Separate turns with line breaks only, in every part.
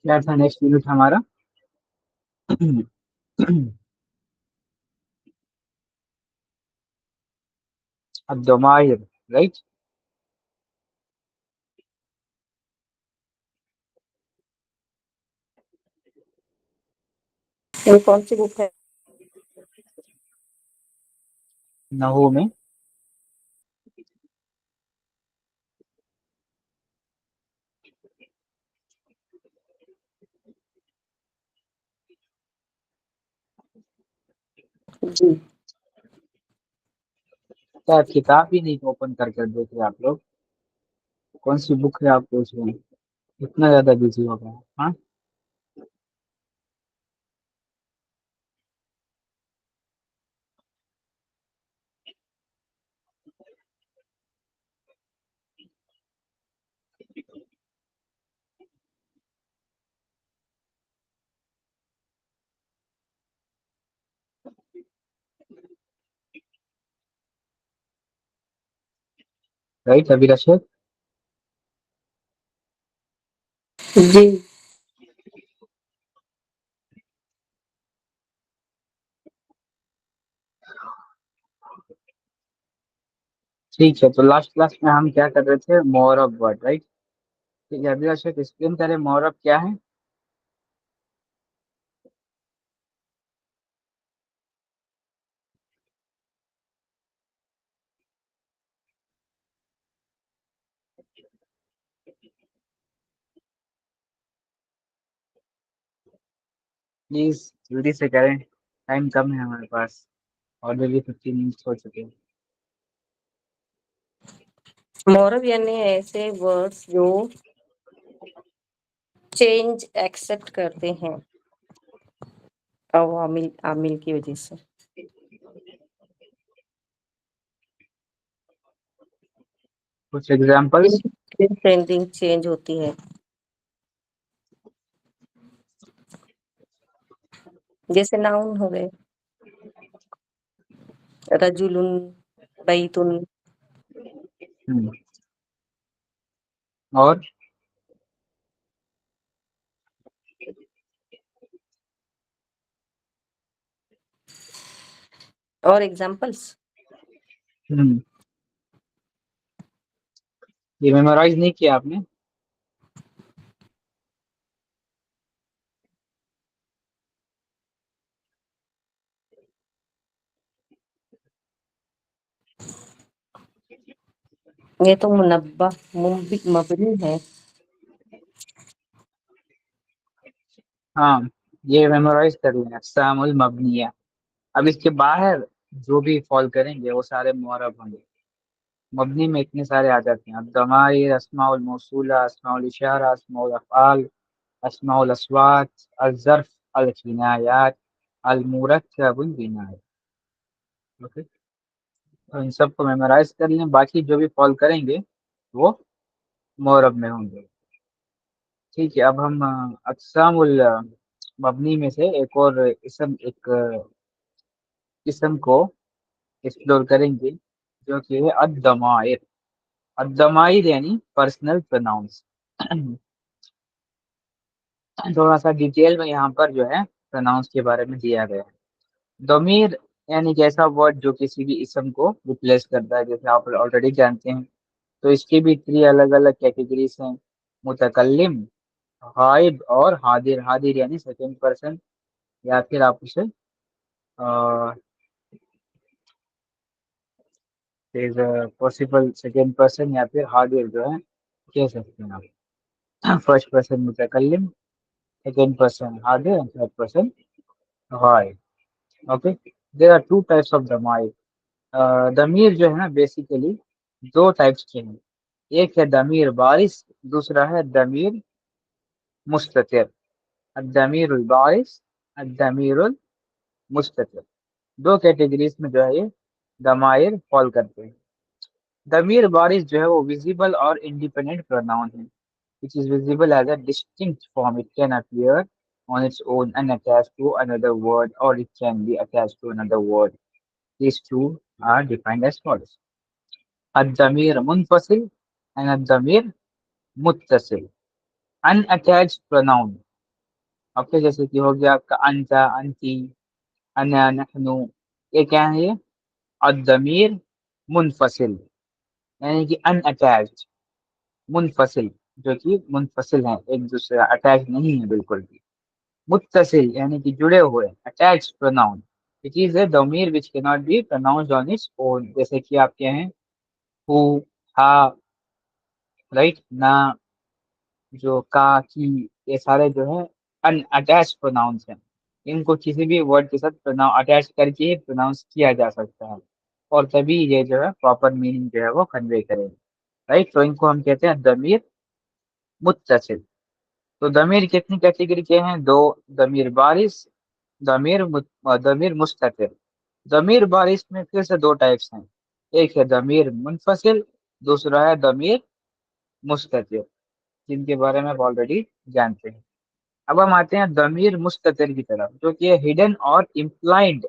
क्या था next unit हमारा? الضمائر. राइट.
ये कौन सी बुक है?
नहू में.
जी
क्या किताब ही नहीं ओपन करके देखे आप लोग? कौन सी बुक है आप पूछ रहे हैं? इतना ज्यादा बिजी हो गया? हाँ. राइट अभी रशद.
जी
ठीक है, तो लास्ट क्लास में हम क्या कर रहे थे? More of word. राइट. ठीक है, अभी रशद एक्सप्लेन करें मोर ऑफ क्या है. प्लीज जल्दी से करें, टाइम कम है हमारे पास. ऑलरेडी 15 मिनट्स हो चुके हैं.
मौरब यानी ऐसे वर्ड्स जो चेंज एक्सेप्ट करते हैं अवामिल आमिल की वजह से.
कुछ एग्जांपल्स.
ट्रेंडिंग चेंज होती है, जैसे नाउन हो गए रजुलुन, बैतुन.
और
और एग्जांपल्स.
हम्म, ये मेमोराइज नहीं किया आपने?
ये तो मुनब्बा मबनी है.
हाँ, ये मेमोराइज कर लें, अक़सामुल मबनिया. अब इसके बाहर जो भी फॉल करेंगे वो सारे मुअर्रब होंगे. मबनी में इतने सारे आ जाते हैं. अब दमाइर, अस्माउल मौसूला, अस्माउल इशारा, अस्माउल अफ़आल, अस्माउल अस्वात, अल-ज़र्फ़, अल-किनायात, अल-मुरक्कबुल बिनाया. ओके, तो इन सबको मेमोराइज कर लें, बाकी जो भी फॉल करेंगे वो मुअर्रब में होंगे. ठीक है, अब हम अक़सामुल मबनी में से एक और इसम को एक्सप्लोर करेंगे, जो कि है अद-दमाइर. अद-दमाइर यानी पर्सनल प्रोनाउंस. थोड़ा सा डिटेल में यहाँ पर जो है प्रोनाउंस के बारे में दिया गया है. दमीर यानी कि ऐसा वर्ड जो किसी भी इसम को रिप्लेस करता है, जैसे आप ऑलरेडी जानते हैं. तो इसके भी 3 अलग अलग कैटेगरीज हैं: मुतकल्लिम, गायब और हादिर. हादिर यानी सेकंड पर्सन, या फिर आप उसे इज पॉसिबल सेकंड पर्सन, या फिर हादिर जो है कह सकते हैं आप. फर्स्ट पर्सन मुतकल्लिम, सेकंड पर्सन हादिर, थर्ड पर्सन गायब. Okay, there are two types of दमाइर. दमीर जो है ना बेसिकली दो टाइप्स के हैं. एक है दमीर बारिस, दूसरा है दमीर मुस्ततिर. दमीर बारिस, दमीर मुस्ततिर, दो कैटेगरीज में जो है ये दमाइर फॉल करते हैं. दमीर बारिस जो है वो विजिबल और इंडिपेंडेंट प्रोनाउन है, which is visible as a distinct form. It can appear on its own and attached to another word, or it can be attached to another word. These two are defined as follows: الضمير منفصل and الضمير متصل. Unattached pronoun. Okay, जैसे कि हो गया आपका अंता, अंती, अना, नहनु, ये क्या है ये अदमीर मुनफसिल, यानी कि अनअटैच्ड, मुनफसिल जो कि मुनफसिल है, एक दूसरे अटैच नहीं है बिल्कुल भी। मुत्तसिल यानी कि जुड़े हुए, attached pronoun, it is a डोमीर which can not be pronounced on its own, जैसे कि आप क्या हैं हु, हा, राइट, ना, जो का, की, ये सारे जो है अनअटैच्ड प्रोनाउंस हैं। इनको किसी भी वर्ड के साथ प्रोनाउन अटैच करके ही प्रोनाउंस किया जा सकता है, और तभी ये जो है प्रॉपर मीनिंग जो है वो कन्वे करेगा, राइट। तो इनको हम कहते हैं दमीर मुत्तसिल। तो दमीर कितनी कैटेगरी के हैं? दो, दमीर बारिश, दमीर मुस्ततिर। दमीर बारिश में फिर से दो टाइप्स हैं, एक है दमीर मुनफसिल, दूसरा है दमीर मुस्ततिर, जिनके बारे में आप ऑलरेडी जानते हैं। अब हम आते हैं दमीर मुस्ततिर की तरफ, जो कि है हिडन और implied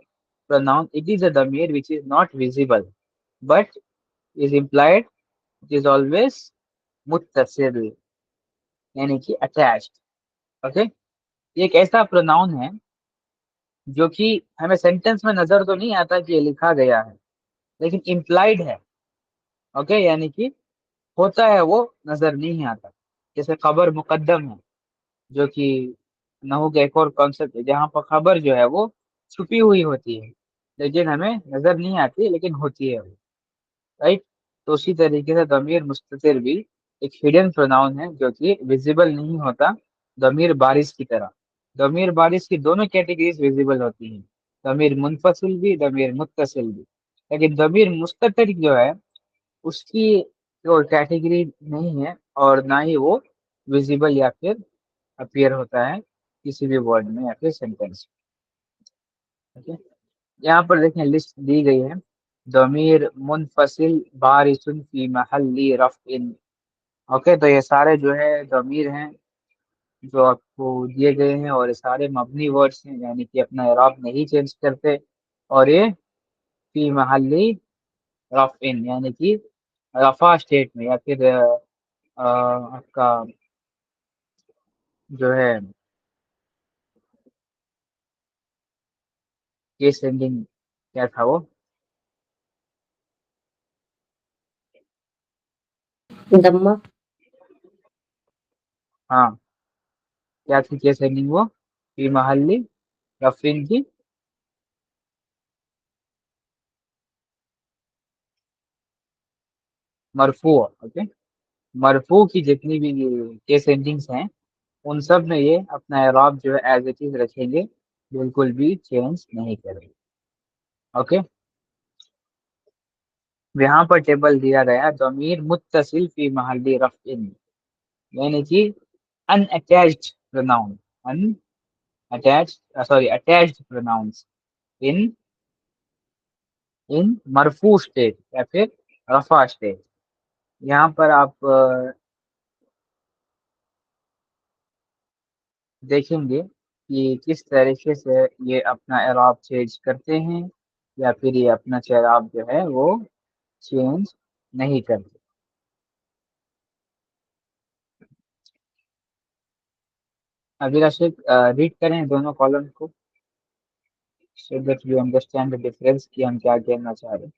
pronoun. It is a दमीर which is not visible but is implied, it is always मुत्तसिल, यानी कि अटैच्ड। ओके, ये एक ऐसा प्रोनाउन है जो कि हमें सेंटेंस में नजर तो नहीं आता कि ये लिखा गया है, लेकिन इम्प्लाइड है। ओके, यानी कि होता है वो नजर नहीं आता। जैसे खबर मुकद्दम है, जो कि नहू का एक और कॉन्सेप्ट है, जहाँ पर खबर जो है वो छुपी हुई होती है, लेकिन हमें नजर नहीं आती, लेकिन होती है वो, राइट। तो उसी तरीके से दमीर मुस्ततिर भी एक हिडन प्रोनाउन है जो कि विजिबल नहीं होता, दमीर बारिश की तरह। दमीर बारिश की दोनों कैटेगरीज विजिबल होती हैं, दमीर मुनफसिल भी, दमीर मुत्तसिल भी। लेकिन दमीर मुस्ततिर जो है उसकी जो कैटेगरी नहीं है, और ना ही वो विजिबल या फिर अपीयर होता है किसी भी वर्ड में या फिर सेंटेंस में। ठीक है, यहाँ पर देखें लिस्ट दी गई है, दमीर मुनफसिल बारिसुन फी महल्ली रफ़इन। ओके, तो ये सारे जो है दमीर हैं जो आपको दिए गए हैं, और ये सारे मबनी वर्ड्स हैं, यानी कि अपना इराब नहीं चेंज करते, और ये फी महल्ली रफ़इन यानी कि रफा स्टेट में, या फिर आपका जो है केस एंडिंग क्या था वो,
दम्मा।
हाँ, क्या थी केस एंडिंग वो, फी महल्ली रफ़इन की मरफू। ओके, मरफू की जितनी भी केस एंडिंग्स हैं उन सब में ये अपना एराब जो है एज इट इज रखेंगे, बिल्कुल भी चेंज नहीं करेंगे। ओके, यहाँ पर टेबल दिया गया दमीर मुत्तसिल फी महल्ली रफ़इन, यानी कि unattached pronoun, unattached sorry attached pronouns in in मरफू स्टेट या फिर रफा स्टेट। यहाँ पर आप देखेंगे कि किस तरीके से ये अपना एराब चेंज करते हैं, या फिर ये अपना एराब जो है वो चेंज नहीं करते। अभी राशिद रीड करें दोनों कॉलम को, so that you understand the difference कि हम क्या कहना चाह रहे हैं।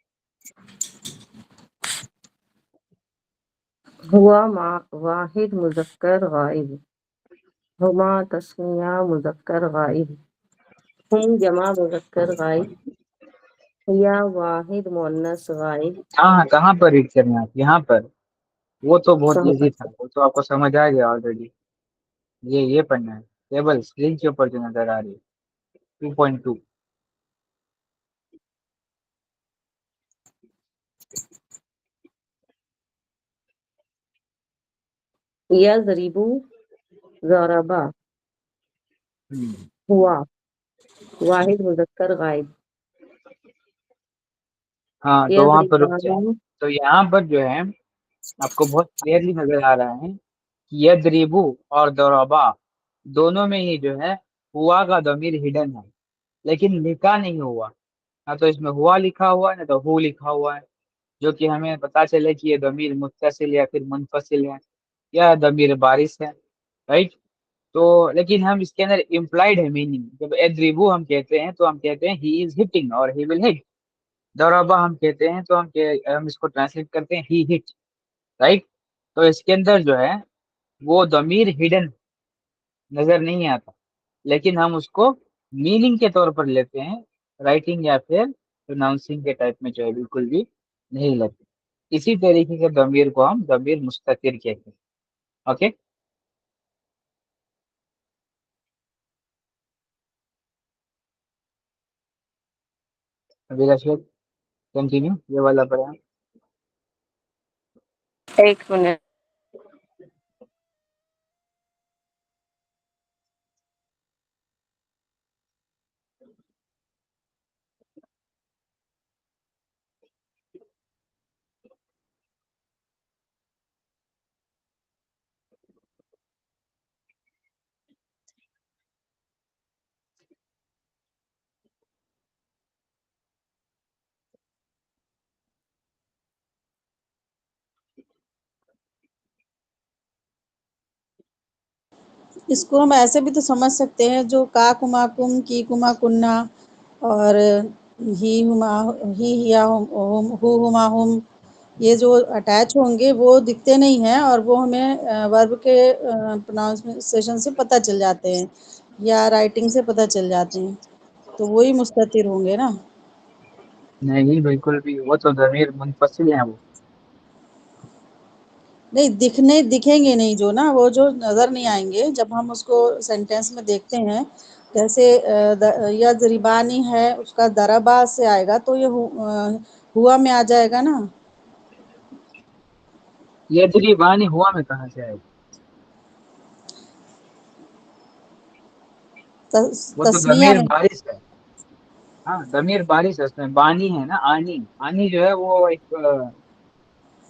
हुआ वाहिद मुजक्कर गाइब, हुमा तस्निया मुजक्कर गाइब, हुम जमा मुजक्कर गाइब, हिया वाहिद मुअन्नस गाइब।
हाँ हाँ, कहाँ पर रीड करना है आप? यहाँ पर, वो तो बहुत
कहाँ
इजी
पर?
था, वो तो आपको समझ आ गया ऑलरेडी। ये पढ़ना है, टेबल स्क्रीन के ऊपर जो नजर आ रही है 2.2।
यज़रिबु ज़रबा,
हम्म,
हुआ वाहिद मुजक्कर गाइब।
हाँ, तो वहां पर रुक जाए।
यज़रिबानी
तो यहाँ पर जो है आपको बहुत क्लियरली नजर आ रहा है कि यदरिबु और दरबा दोनों में ही जो है हुआ का दमीर हिडन है, लेकिन लिखा नहीं हुआ। ना तो इसमें हुआ लिखा हुआ है, ना तो हु लिखा हुआ है, जो कि हमें पता चले कि ये दमीर मुत्तसिल या फिर मुनफसिल है, या दमीर बारिश है, राइट। तो लेकिन हम इसके अंदर इम्प्लाइड है मीनिंग। जब एद्रिबू हम कहते हैं तो हम कहते हैं ही इज हिटिंग और ही विल हिट। दरबा हम कहते हैं तो हम इसको ट्रांसलेट करते हैं ही हिट, राइट। तो इसके अंदर जो है वो दमीर हिडन नजर नहीं आता, लेकिन हम उसको मीनिंग के तौर पर लेते हैं, राइटिंग या फिर प्रोनाउंसिंग के टाइप में जो है बिल्कुल भी नहीं लेते। इसी तरीके के दमीर को हम दमीर मुस्ततिर कहते हैं। ओके, अभी रशिद कंटिन्यू, ये वाला पढ़ा।
एक मिनट।
इसको हम ऐसे भी तो समझ सकते हैं, जो का कुमा कुम की कुमा कुन्ना और ही हुमा ही हिया हुम हु हुमा हुम, ये जो अटैच होंगे वो दिखते नहीं हैं और वो हमें वर्ब के प्रोनाउंसिएशन से पता चल जाते हैं या राइटिंग से पता चल जाते हैं, तो वही मुस्ततिर होंगे ना।
नहीं बिल्कुल भी, वो तो दमीर मुनफसिल है वो।
नहीं, दिखेंगे नहीं, जो ना वो जो नज़र नहीं आएंगे जब हम उसको सेंटेंस में देखते हैं। जैसे या जरिबानी है, उसका दरबा से आएगा तो ये हुआ में आ जाएगा ना।
ये दरीबानी हुआ में कहाँ से आएगा? वो तो
तस्निया
दमीर
में।
बारिश है। हाँ, दमीर बारिश है, उसमें बानी है ना, आनी। आनी जो है वो एक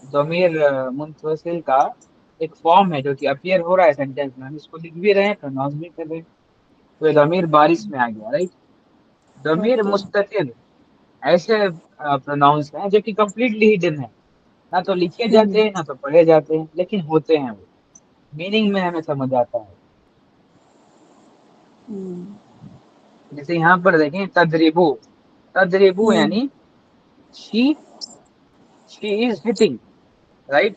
दमीर मुनफसिल का एक फॉर्म है जो कि अपीयर हो रहा है सेंटेंस में, हम इसको लिख भी रहे हैं प्रोनाउंस भी कर रहे हैं। तो ये दमीर बारिश में आ गया, राइट। Damir
okay.
मुस्ततिर ऐसे प्रोनाउंस हैं जो कि कंप्लीटली हिडन है, ना तो लिखे
हम्म।
जाते हैं ना तो पढ़े जाते हैं, लेकिन होते हैं वो, मीनिंग में हमें समझ आता है।
हम्म।
जैसे यहाँ पर देखें तदरीबू, तदरीबू
हम्म।
यानी she she is hitting, right.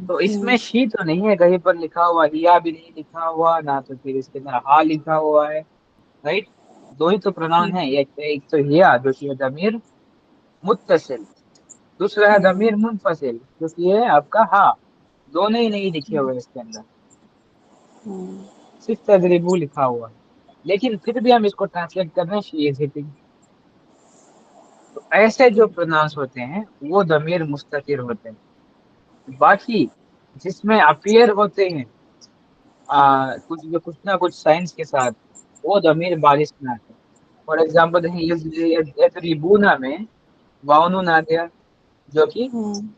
तो इसमें
हम्म।
शी तो नहीं है कहीं पर लिखा हुआ, हिया भी नहीं लिखा हुआ ना, तो फिर इसके अंदर हा लिखा हुआ है, राइट। दो ही तो प्रोनाउन है, एक तो हिया जो कि है दमीर मुत्तसिल, दूसरा है
हम्म।
दमीर मुनफसिल जो कि है आपका हा। दोनों ही नहीं लिखे हुए इसके अंदर,
हम्म।
सिर्फ तदरीबू लिखा हुआ है, लेकिन फिर भी हम इसको ट्रांसलेट कर रहे हैं शी इज हिटिंग। तो ऐसे जो प्रोनाउंस होते हैं वो दमीर मुस्ततिर होते हैं। बाकी जिसमें अपीयर होते हैं कुछ ना कुछ साइंस के साथ, वो दमीर बारिश में आते हैं। फॉर एग्जाम्पल यदरिबूना में वाउनून आ गया, जो कि
हम्म।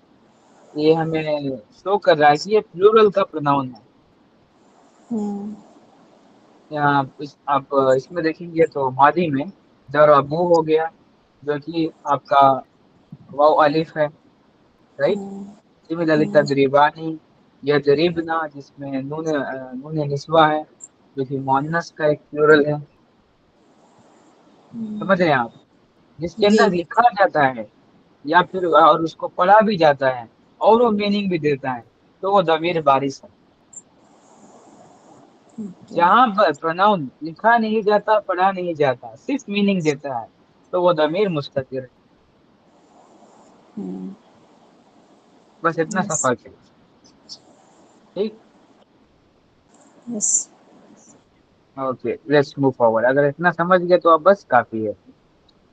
ये हमें शो कर रहा है कि ये प्लूरल का प्रोनाउन है।
हम्म।
यहाँ आप इसमें देखेंगे तो मादी में दरबू हो गया, जो कि आपका वाव अलिफ है, राइट।
हम्म।
सिमिलरली
हम्म।
तदरीबानी, यदरिबना जिसमें नून निस्वा है, जो कि मुअन्नस का एक प्लूरल है। समझ रहे हैं आप? जिसके
जी।
अंदर लिखा जाता है या फिर और उसको पढ़ा भी जाता है और वो मीनिंग भी देता है, तो वो दमीर बारिश है।
ओके।
जहां पर प्रोनाउन लिखा नहीं जाता, पढ़ा नहीं जाता, सिर्फ मीनिंग देता है, तो वो दमीर मुस्ततिर है।
हम्म।
बस इतना सा
यस।
फर्क है, ठीक।
Yes.
Okay, let's move forward. अगर इतना समझ गए तो अब बस काफी है।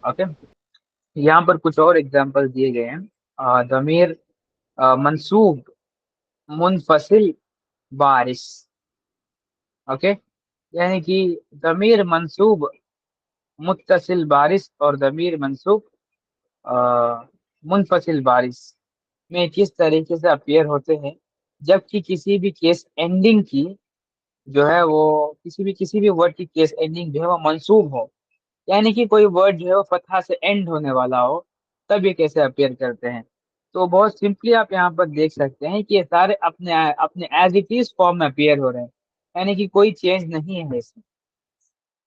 ओके, यहाँ पर कुछ और एग्जांपल दिए गए हैं। दमीर मंसूब मुनफसिल बारिश। ओके, यानी कि दमीर मंसूब मुत्तसिल बारिश और दमीर मंसूब मुनफसिल बारिश में किस तरीके से अपीयर होते हैं, जबकि किसी भी केस एंडिंग की जो है वो किसी भी वर्ड की केस एंडिंग जो है वो मंसूब हो, यानी कि कोई वर्ड जो है वो फतहा से एंड होने वाला हो, तब ये कैसे अपीयर करते हैं। तो बहुत सिंपली आप यहाँ पर देख सकते हैं कि ये सारे अपने अपने एज इट इज फॉर्म में अपीयर हो रहे हैं, यानी कि कोई चेंज नहीं है इसमें।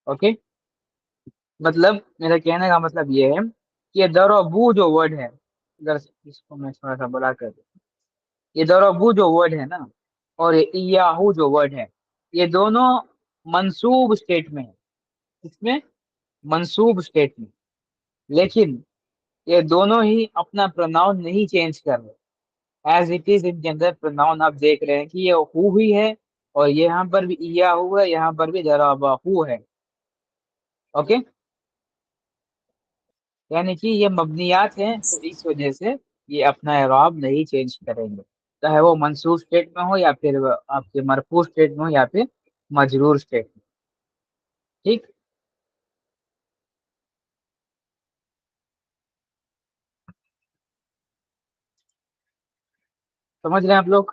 ओके, मतलब मेरा कहने का मतलब ये है कि ये दरबू जो वर्ड है, अगर इसको मैं थोड़ा सा बड़ा कर दूं, ये दरबू जो वर्ड है ना, और ये इयाहू जो वर्ड है, ये दोनों मंसूब स्टेट में है। इसमें मंसूब स्टेट में, लेकिन ये दोनों ही अपना प्रोनाउन नहीं चेंज कर रहे। एज इट इज इनके अंदर प्रोनाउन आप देख रहे हैं कि ये हु ही है, और ये यहाँ पर भी इयाहू है, यहाँ पर भी दरबहू है। ओके, यानी कि ये मबनियात हैं, तो इस वजह से ये अपना एराब नहीं चेंज करेंगे, चाहे वो मंसूब स्टेट में हो या फिर वो आपके मरफू स्टेट में हो या फिर मजरूर स्टेट में। ठीक, समझ रहे हैं आप लोग?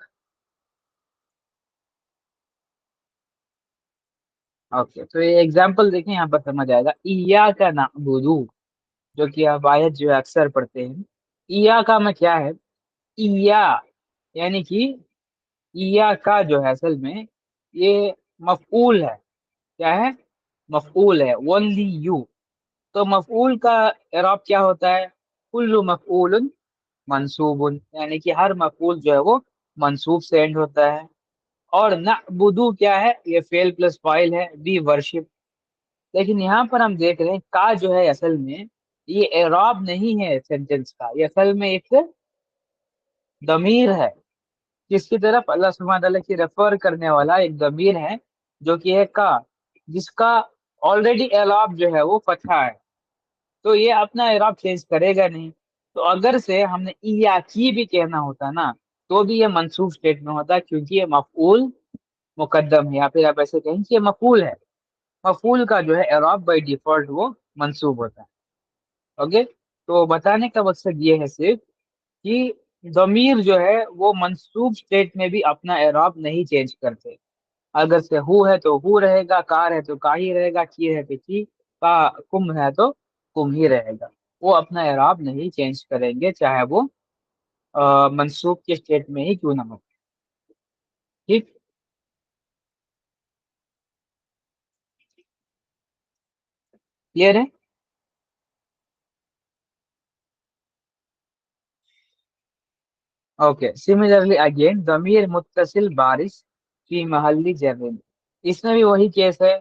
ओके, तो ये एग्जाम्पल देखें, यहाँ पर समझ आएगा। इया का नाबुदू, जो कि आप आयत जो है अक्सर पढ़ते हैं, इया का में क्या है, इया, यानी कि इया का जो है असल में ये मफऊल है। क्या है? मफऊल है, ओनली यू। तो मफऊल का इराब क्या होता है? कुल्लु मफऊल मंसूबुन, यानी कि हर मफऊल जो है वो मंसूब से एंड होता है। और नअबुदु क्या है? ये फेल प्लस फाइल है, वी वर्शिप। लेकिन यहाँ पर हम देख रहे हैं का जो है असल में ये एराब नहीं है सेंटेंस का, ये असल में एक दमीर है। जिसकी तरफ अल्लाह सुब्हानहू तआला की रेफर करने वाला एक दमीर है, जो कि है का, जिसका ऑलरेडी एराब जो है वो फतहा है। तो ये अपना एराब चेंज करेगा नहीं। तो अगर से हमने इया की भी कहना होता ना, तो भी ये मंसूब स्टेट में होता, क्योंकि ये मफऊल मुकद्दम है, या फिर आप ऐसे कहें कि ये मफूल है। मफूल का जो है एराब बाय डिफॉल्ट वो मंसूब होता है। ओके, तो बताने का मकसद ये है सिर्फ कि ज़मीर जो है वो मंसूब स्टेट में भी अपना एराब नहीं चेंज करते। अगर से हु है तो हु रहेगा, कार है तो का ही रहेगा, की है तो की, का कुम है तो कुम ही रहेगा। वो अपना एराब नहीं चेंज करेंगे, चाहे वो मंसूब के स्टेट में ही क्यों ना हो। ठीक, क्लियर है? ओके, सिमिलरली अगेन ज़मीर मुत्तसिल बारिश फी महल्ली जर्र, इसमें भी वही केस है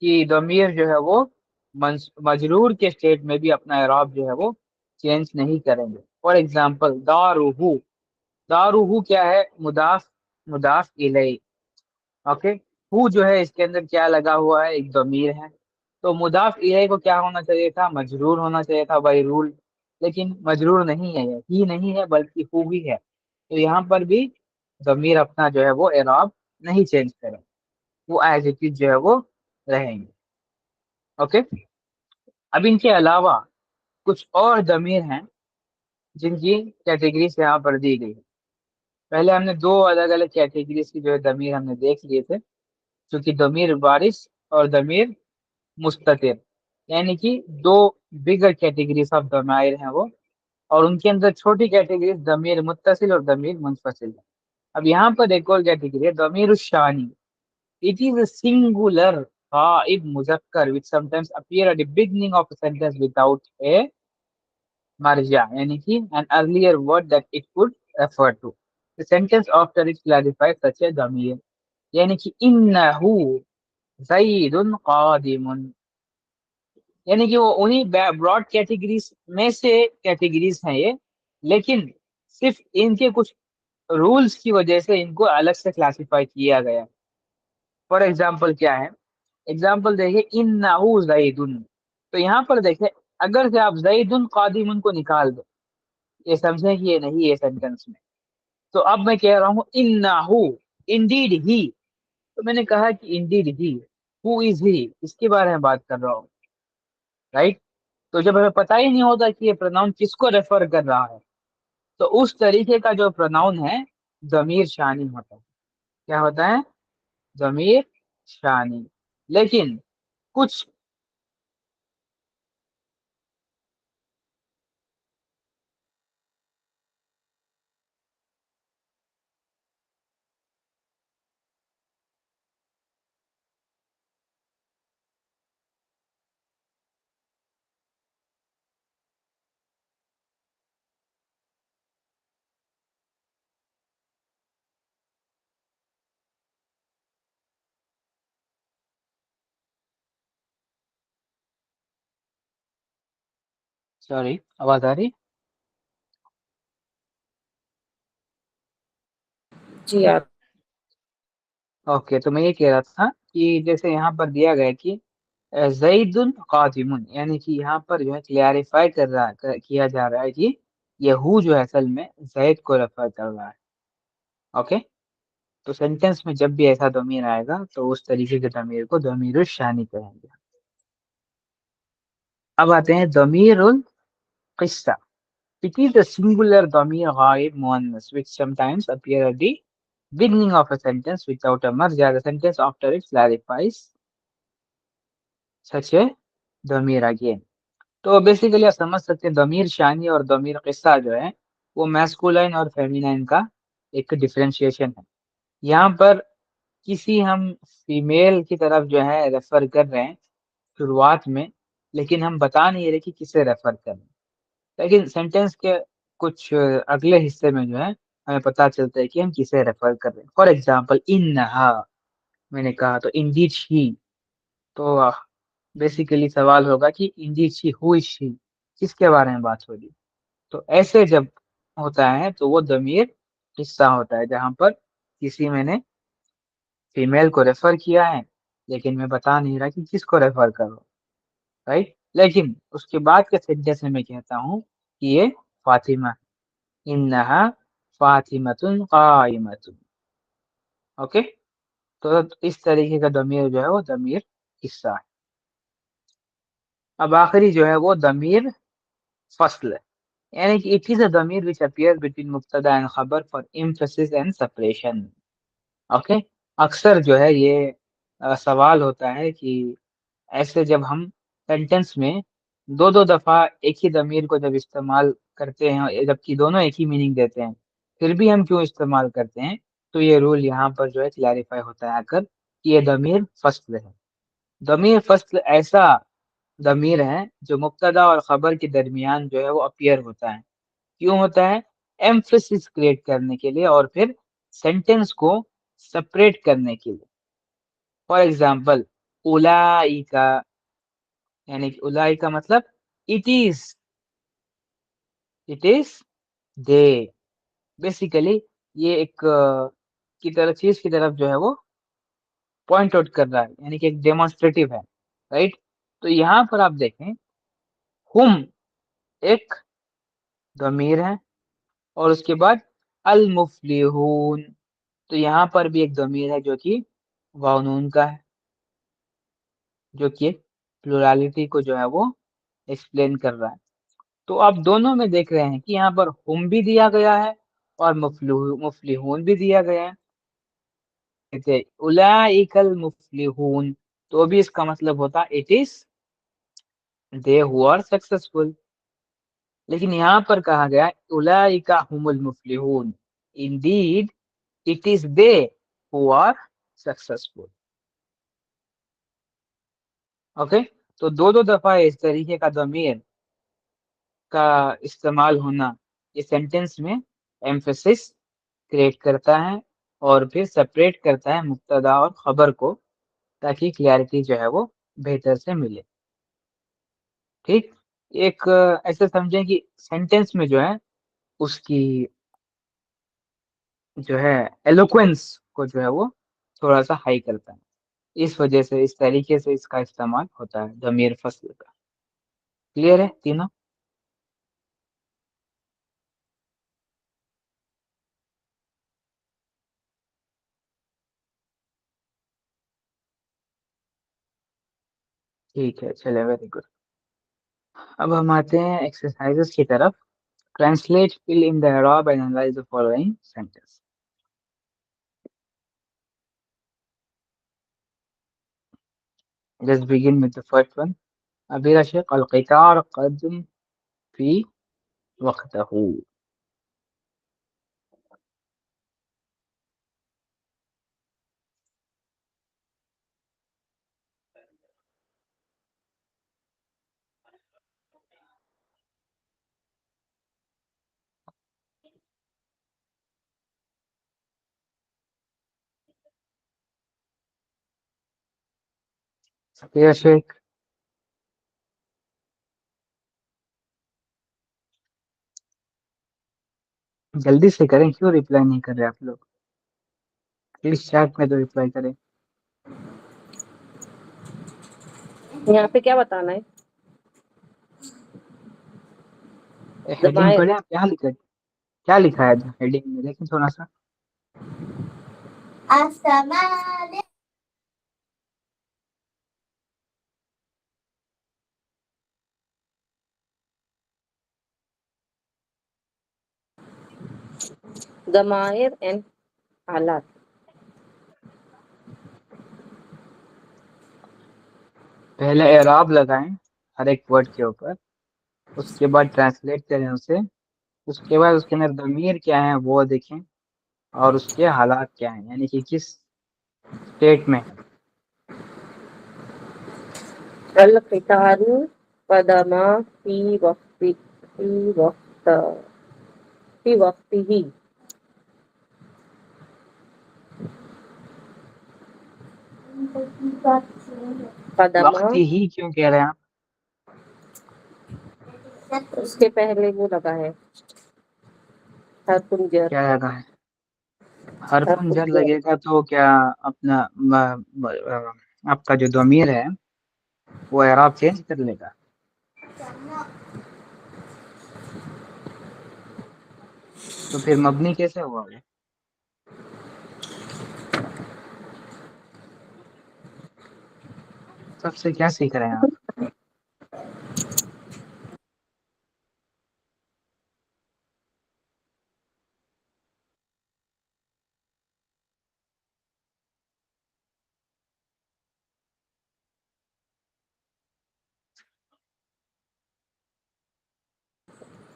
कि ज़मीर जो है वो मजरूर के स्टेट में भी अपना एराब जो है वो चेंज नहीं करेंगे। फॉर एग्जाम्पल दारूहू, दारूहू क्या है? मुदाफ, मुदाफ इलैह। ओके, हु जो है इसके अंदर क्या लगा हुआ है? एक ज़मीर है। तो मुदाफ इलैह को क्या होना चाहिए था? मजरूर होना चाहिए था बाई रूल। लेकिन मजरूर नहीं है, ये ही नहीं है बल्कि हु ही है। तो यहाँ पर भी ज़मीर अपना जो है वो एराब नहीं चेंज करें, वो एज इट इज जो है वो रहेंगे। ओके, अब इनके अलावा कुछ और ज़मीर हैं जिनकी कैटेगरीज यहाँ पर दी गई है। पहले हमने दो अलग अलग कैटेगरीज की जो है ज़मीर हमने देख लिए थे, जो कि ज़मीर बारिश और ज़मीर मुस्ततिर, यानी कि दो बिगर कैटेगरीज ऑफ ज़माइर हैं वो। और उनके अंदर छोटी कैटेगरी ज़मीर मुत्तसिल और ज़मीर मुनफसिल है। अब यहाँ पर एक और कैटेगरी है ज़मीर शानी। It is a singular ghaib muzakkar which sometimes appear at the beginning of a sentence without a marja, यानी कि an earlier word that it could refer to. The sentence after it clarifies such a ضمير, यानी कि इन्नहु ज़ैदुन क़ादिमुन, यानी कि वो उन्हीं broad categories में से कैटेगरीज हैं ये, लेकिन सिर्फ इनके कुछ रूल्स की वजह से इनको अलग से क्लासिफाई किया गया। फॉर एग्जाम्पल क्या है? एग्जाम्पल देखिए, इन्नहु ज़ैदुन। तो यहाँ पर देखिए, अगर से आप ज़ैदुन क़ादिमुन को निकाल दो, ये समझें कि ये नहीं है सेंटेंस में। तो अब मैं कह रहा हूँ इन्नहु, इंडीड ही। तो मैंने कहा कि Indeed he, who is he, इसके बारे में बात कर रहा हूँ, राइट? तो जब हमें पता ही नहीं होता कि ये प्रोनाउन किसको रेफर कर रहा है, तो उस तरीके का जो प्रोनाउन है ज़मीर शानी होता है। क्या होता है? ज़मीर शानी। लेकिन कुछ सॉरी, आवाज आ रही?
जी आप।
ओके, तो मैं ये कह रहा था कि जैसे यहाँ पर दिया गया है कि ज़ैदुन कादिमुन, यानी कि यहाँ पर जो है क्लियरिफाई किया जा रहा है कि ये हु जो है असल में जैद को रेफर कर रहा है। ओके, तो सेंटेंस में जब भी ऐसा दमीर आएगा तो उस तरीके के दमीर को दमीरुल शानी कहेंगे। अब आते हैं दमीरुल किस्सा। It is a singular dhamir ghaib muannas which sometimes appear at the beginning of a sentence without a marja. The sentence after it clarifies such a dhamir again. तो बेसिकली आप समझ सकते हैं दमीर शानी और दमीर किस्सा जो है वो मैस्कुलाइन और फेमिनाइन का एक डिफरेंशिएशन है। यहाँ पर किसी हम फीमेल की तरफ जो है रेफर कर रहे हैं शुरुआत में, लेकिन हम बता नहीं रहे कि किसे रेफर कर रहे हैं। लेकिन सेंटेंस के कुछ अगले हिस्से में जो है हमें पता चलता है कि हम किसे रेफर कर रहे हैं। फॉर एग्जाम्पल इन्नहा, मैंने कहा तो इंडीड शी, तो बेसिकली सवाल होगा कि Indeed she, who is she, किसके बारे में बात हो रही है। तो ऐसे जब होता है तो वो दमीर हिस्सा होता है जहां पर किसी मैंने फीमेल को रेफर किया है लेकिन मैं बता नहीं रहा कि किसको रेफर कर रहा हूँ, राइट। लेकिन उसके बाद के सेंटेंस में मैं कहता हूँ कि ये फातिमा, इन्नहा फातिमतुन काइमतुन। ओके, तो इस तरीके का दमीर जो है वो दमीर हिस्सा है। अब आखिरी जो है वो दमीर फस्ल है, यानी कि इट इज अ दमीर विच अपीयर बिटवीन मुब्तदा एंड खबर for emphasis and separation. Okay, अक्सर जो है ये सवाल होता है कि ऐसे जब हम सेंटेंस में दो दो दफा एक ही दमीर को जब इस्तेमाल करते हैं जबकि दोनों एक ही मीनिंग देते हैं, फिर भी हम क्यों इस्तेमाल करते हैं, तो ये रूल यहाँ पर जो है क्लैरिफाई होता है आकर कि ये दमीर फस्ल है। दमीर फस्ल ऐसा दमीर है जो मुब्तदा और खबर के दरमियान जो है वो अपीयर होता है। क्यों होता है? एम्फेसिस क्रिएट करने के लिए और फिर सेंटेंस को सेपरेट करने के लिए। फॉर एग्जाम्पल उलाइका, यानी कि उलाई का मतलब it is, it is they. Basically ये एक की तरफ चीज की तरफ जो है वो पॉइंट आउट कर रहा है, यानी कि एक डेमोन्स्ट्रेटिव है, राइट। तो यहाँ पर आप देखें हुम एक दमीर है और उसके बाद अल मुफलिहून, तो यहाँ पर भी एक दमीर है जो कि वाउनून का है, जो कि प्लुरलिटी को जो है वो एक्सप्लेन कर रहा है। तो आप दोनों में देख रहे हैं कि यहाँ पर हुम भी दिया गया है और मुफलिहून भी दिया गया है। जैसे उलाइकल मुफलिहून, तो भी इसका मतलब होता it is they who are successful. लेकिन यहाँ पर कहा गया उलाइका हुमुल मुफलिहून, indeed it is they who are successful. Okay, तो दो दो दफा इस तरीके का दमीर का इस्तेमाल होना ये सेंटेंस में एम्फेसिस क्रिएट करता है और फिर सेपरेट करता है मुब्तदा और खबर को, ताकि क्लैरिटी जो है वो बेहतर से मिले। ठीक, एक ऐसे समझें कि सेंटेंस में जो है उसकी जो है एलोक्वेंस को जो है वो थोड़ा सा हाई करता है। इस वजह से इस तरीके से इसका इस्तेमाल होता है ज़मीर फ़स्ल का। क्लियर है तीनों? ठीक है, चले, वेरी गुड। अब हम आते हैं एक्सरसाइजेस की तरफ। Translate, fill in the error, analyse the following sentence. Let's begin with the first one. अबीर शेख अलक़ितार क़द्म फी वक़्तहू। अबीर शेख جلدی سے کریں, کیوں ریپلائی نہیں کر رہے آپ لوگ؟ پلیز چیٹ میں تو ریپلائی کریں.
یہاں پہ کیا بتانا ہے؟
ہیڈنگ
ضمائر
پڑھیں آپ, کیا لکھا ہے ہیڈنگ میں, دیکھیں تھوڑا سا.
ضمائر اینڈ حالات.
پہلے اعراب لگائیں ہر ایک ورڈ کے اوپر, اس کے بعد ٹرانسلیٹ کریں اسے, اس کے بعد اس کے اندر ضمیر کیا ہے وہ دیکھیں, اور اس کے حالات کیا ہیں, یعنی کہ کس اسٹیٹ میں ہے.
القطار قدم فی وقت وقت فی وقت ہی. قدم
وقت ہی کیوں کہہ رہے ہیں آپ؟
اس کے پہلے وہ لگا ہے حرف جر.
کیا لگا ہے؟ حرف
حرف
جر
جر.
لگے گا تو کیا اپنا آپ کا جو ضمیر ہے وہ اعراب چینج کر لے گا؟ تو پھر مبنی کیسے ہوا وہ؟ سب سے کیا سیکھ رہے ہیں آپ؟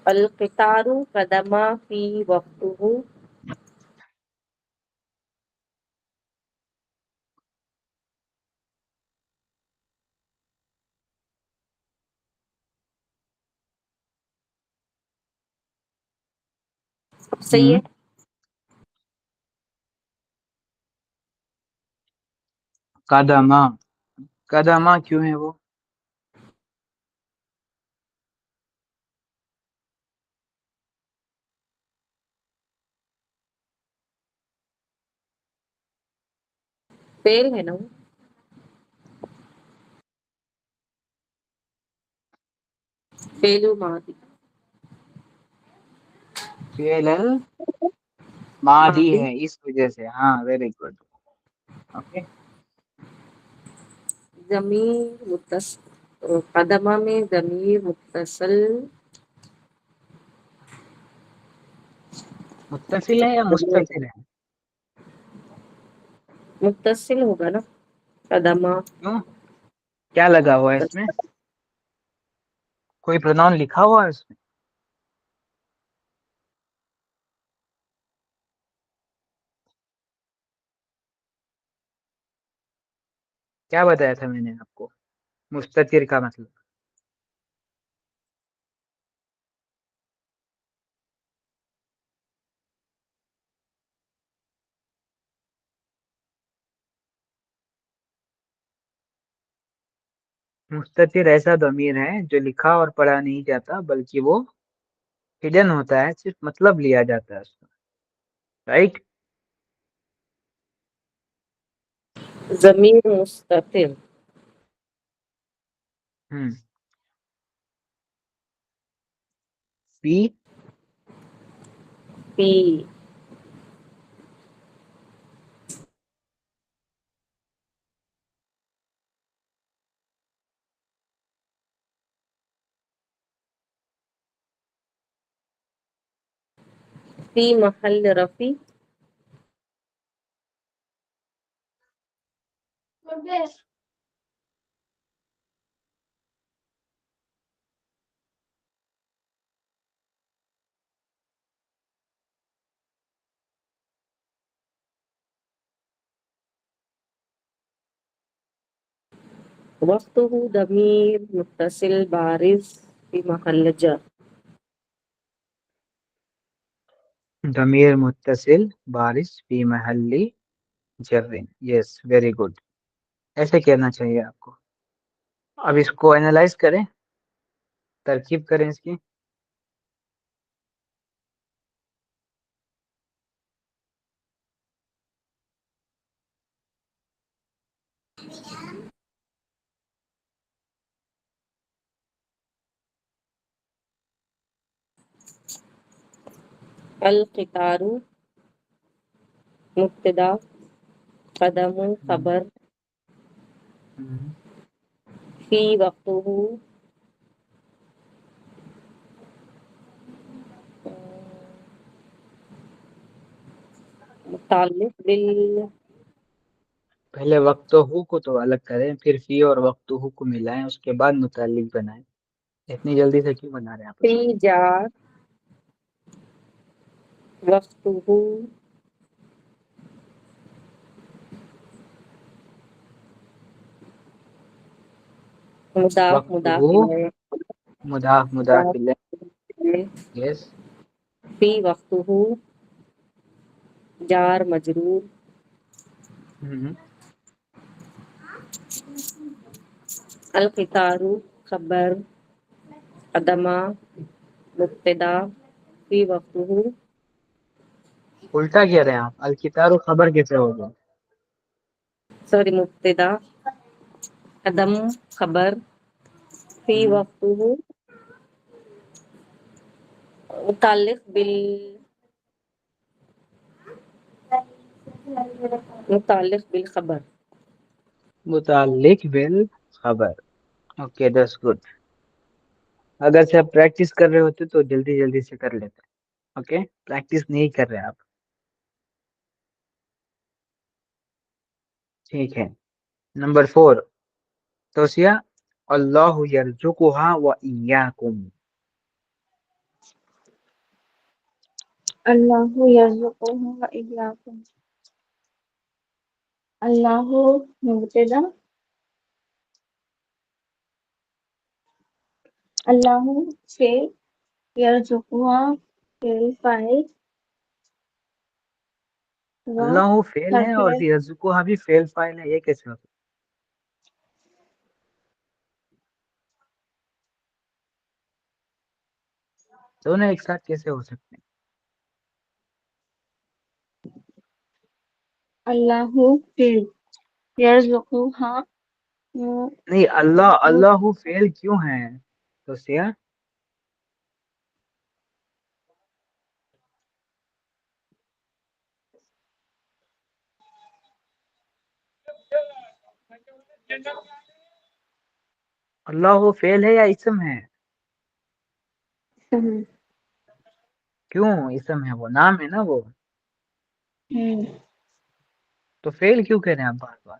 القطار قدم فی وقت صحیح ہے.
قدمہ, قدمہ کیوں ہے وہ؟
فعل ہے نا وہ. فعل ماضی.
فعل ماضی
ماضی
ہے اس وجہ سے, ہاں ویری گڈ. اوکے,
ضمیر متصل قدمہ میں ضمیر متصل
متصل ہے یا مستتر ہے؟
متصل ہوگا نا. قدمہ
کیوں, کیا لگا ہوا ہے اس میں؟ کوئی پروناؤن لکھا ہوا ہے اس میں؟ کیا بتایا تھا میں نے آپ کو مستتر کا مطلب؟ مستتر ایسا ضمیر ہے جو لکھا اور پڑھا نہیں جاتا, بلکہ وہ ہڈن ہوتا ہے, صرف مطلب لیا جاتا ہے اس کا, رائٹ.
ضمیر مستتر.
ہوں, فی
فی فی محل رفع وقتہ ضمیر متصل بارز فی محل جر.
ضمیر متصل بارش فی محل جر, یس ویری گڈ. ایسے کہنا چاہیے آپ کو. اب اس کو اینالائز کریں, ترکیب کریں اس کی.
القطار مبتدا، قدم خبر، فی وقتہ متعلق
پہلے وقت ہو کو تو الگ کریں، پھر فی اور وقت ہو کو ملائیں، اس کے بعد متعلق بنائیں. اتنی جلدی سے کیوں بنا رہے ہیں آپ
فی
اس کو؟
جار وقتہ مضاف
وقت
مضاف
ہو
الیہ
مضاف مضاف
الیہ،
یس.
فی وقتہ جار مجرور، القطار خبر، قدمہ مبتدا، فی وقتہ
الٹا کہہ رہے ہیں آپ، الکتاب خبر کیسے ہوگا؟
سوری مبتدا، قدم خبر، فی وقتہ متعلق متعلق بالخبر.
متعلق بالخبر. Okay that's good. اگر سے آپ پریکٹس کر رہے ہوتے تو جلدی جلدی سے کر لیتے. اوکے پریکٹس نہیں کر رہے آپ. ٹھیک ہے. نمبر 4 توسیہ اللہ یرزقها وإياكم.
اللہ یرزقہ و ایاکم. اللہ مبتدا، اللہ فعل، یرزقہ فعل فاعل، و
اللہ فعل ہے اور
حرف
یرزقها بھی فعل فاعل ہے، یہ کیسے ہوتا ہے؟ دونوں ایک ساتھ کیسے ہو سکتے ہیں؟
اللہ فعل، یرزقہ
نہیں اللہ فعل کیوں ہے توسیہ؟ اللہ فعل ہے یا اسم ہے؟ کیوں اسم ہے؟ وہ نام ہے نا وہ. تو فعل کیوں کہہ رہے ہیں آپ بار بار؟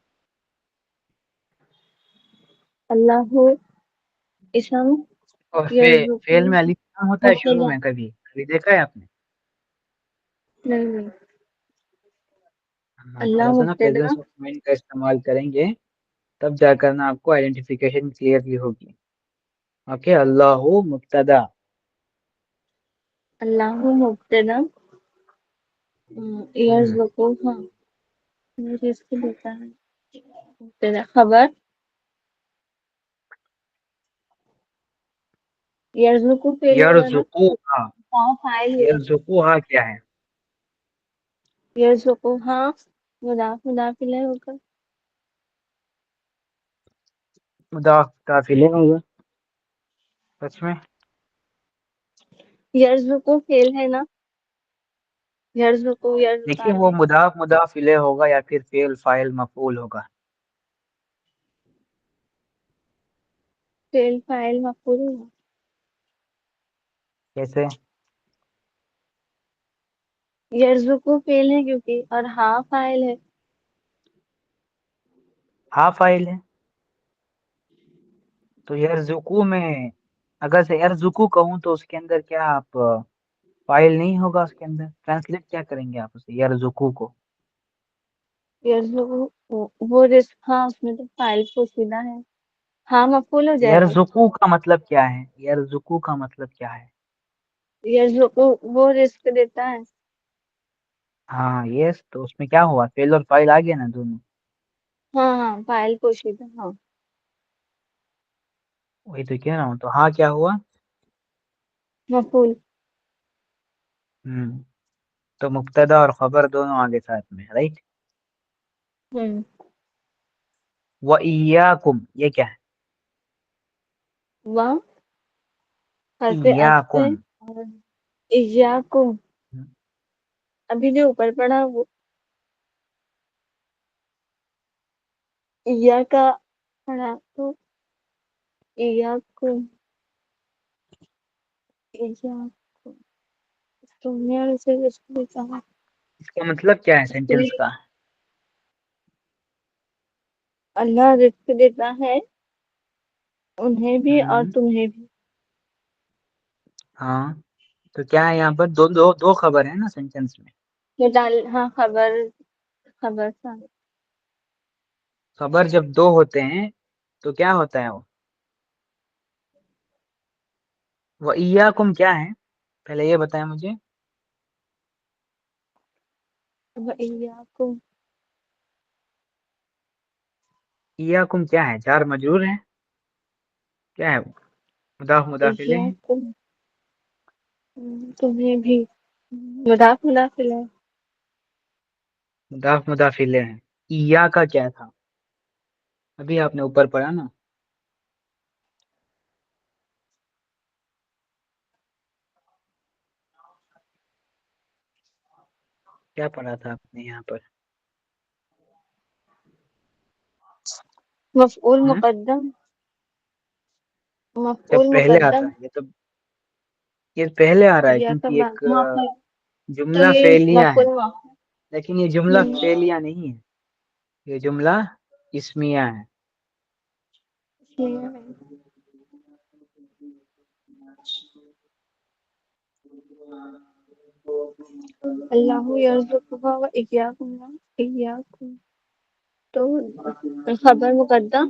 اللہ اسم،
اور
یرزقہ
فعل میں الف لام ہوتا ہے شروع
مبتدا.
میں، کبھی کبھی دیکھا ہے آپ نے؟
نہیں،
ہاں،
اللہ
تھوڑا سا نا
مبتدا،
پریزنس آف مائنڈ کا استعمال کریں گے تب جا کر نا آپ کو آئیڈینٹیفیکیشن کلیئرلی ہوگی. اوکے اللہ مبتدا.
اللہ مبتدا، یرزقہ رزق دیتا ہے، مبتدا خبر، یرزقہ فعل ہوگا نا،
یرزقوها.
فاعل ہوگا.
یرزقوها کیا ہے؟
یرزقہ مضاف مضاف الیہ ہوگا.
مضاف کافی لے ہوگا. سچ میں
یرزقہ فعل ہے نا، یرزقہ
دیکھیے وہ
یرزقانی،
مضاف الیہ ہوگا یا پھر فعل فاعل مفعول ہوگا.
فعل فاعل مفعول ہوگا.
کیسے؟
یرزقہ فعل ہے کیونکہ، اور ہاں فاعل ہے.
ہاں فاعل ہے تو یرزقو میں اگر سے یرزقو کہوں تو اس کے اندر کیا آپ فاعل نہیں ہوگا؟ اس کے اندر ٹرانسلیٹ کیا کریں گے آپ اسے یرزقو کو؟
یرزقہ وہ رزق، ہاں اس میں تو فاعل پوشیدہ ہے، ہاں مفعول ہو جائے گا.
یرزقو کا مطلب کیا ہے؟ یرزقو کا مطلب کیا ہے؟
یرزقہ وہ رزق دیتا ہے.
ہاں یس، تو اس میں کیا ہوا؟ فعل اور فاعل آ گیا نا دونوں.
ہاں ہاں فاعل پوشیدہ، ہاں.
وہی تو کہہ رہا ہوں. تو ہاں کیا ہوا؟
مفعول.
تو مبتدا اور خبر دونوں آگے ساتھ میں، رائٹ. وَإِيَّاكُمْ یہ کیا ہے؟
حرف عطف
ایاکم.
اور ایاکم अभी जो ऊपर पढ़ा वो इया का पढ़ा, तो इया को तुमने और उसे किसको कहा?
इसका मतलब क्या है सेंटेंस का?
अल्लाह रिस्क देता है उन्हें भी और तुम्हें भी।
हाँ, तो क्या है यहाँ पर? दो दो दो खबर है ना सेंटेंस में।
ये डाल, हाँ खबर सा
खबर जब दो होते हैं तो क्या होता है वो इय्याकुम क्या है? पहले ये बताएं मुझे।
इय्याकुम
इय्याकुम क्या है? जार मजरूर है? क्या है? मुदाफ मुदाफ इलैह है?
इय्याकुम तुम्हें भी मुदाफ इलैह।
मुदाफ मुदाफ इलैह है। इया का क्या था? अभी आपने ऊपर पढ़ा ना। क्या पढ़ा था आपने यहाँ पर?
मफऊल
हम्म?
मुकद्दम,
जब
मफऊल
पहले आता
मुकद्दम।
है ये पहले आ रहा है
इय्या का
क्योंकि
बाद
एक
वहाँ पर, तो
जुमला
ये
फेलिया है।
मफऊल मुअख्खर।
लेकिन ये जुमला फेलिया नहीं है, ये जुमला इस्मिया है।
अल्लाहु यर्ज़ुकुहा व इय्याकुम। तो खबर मुकद्दम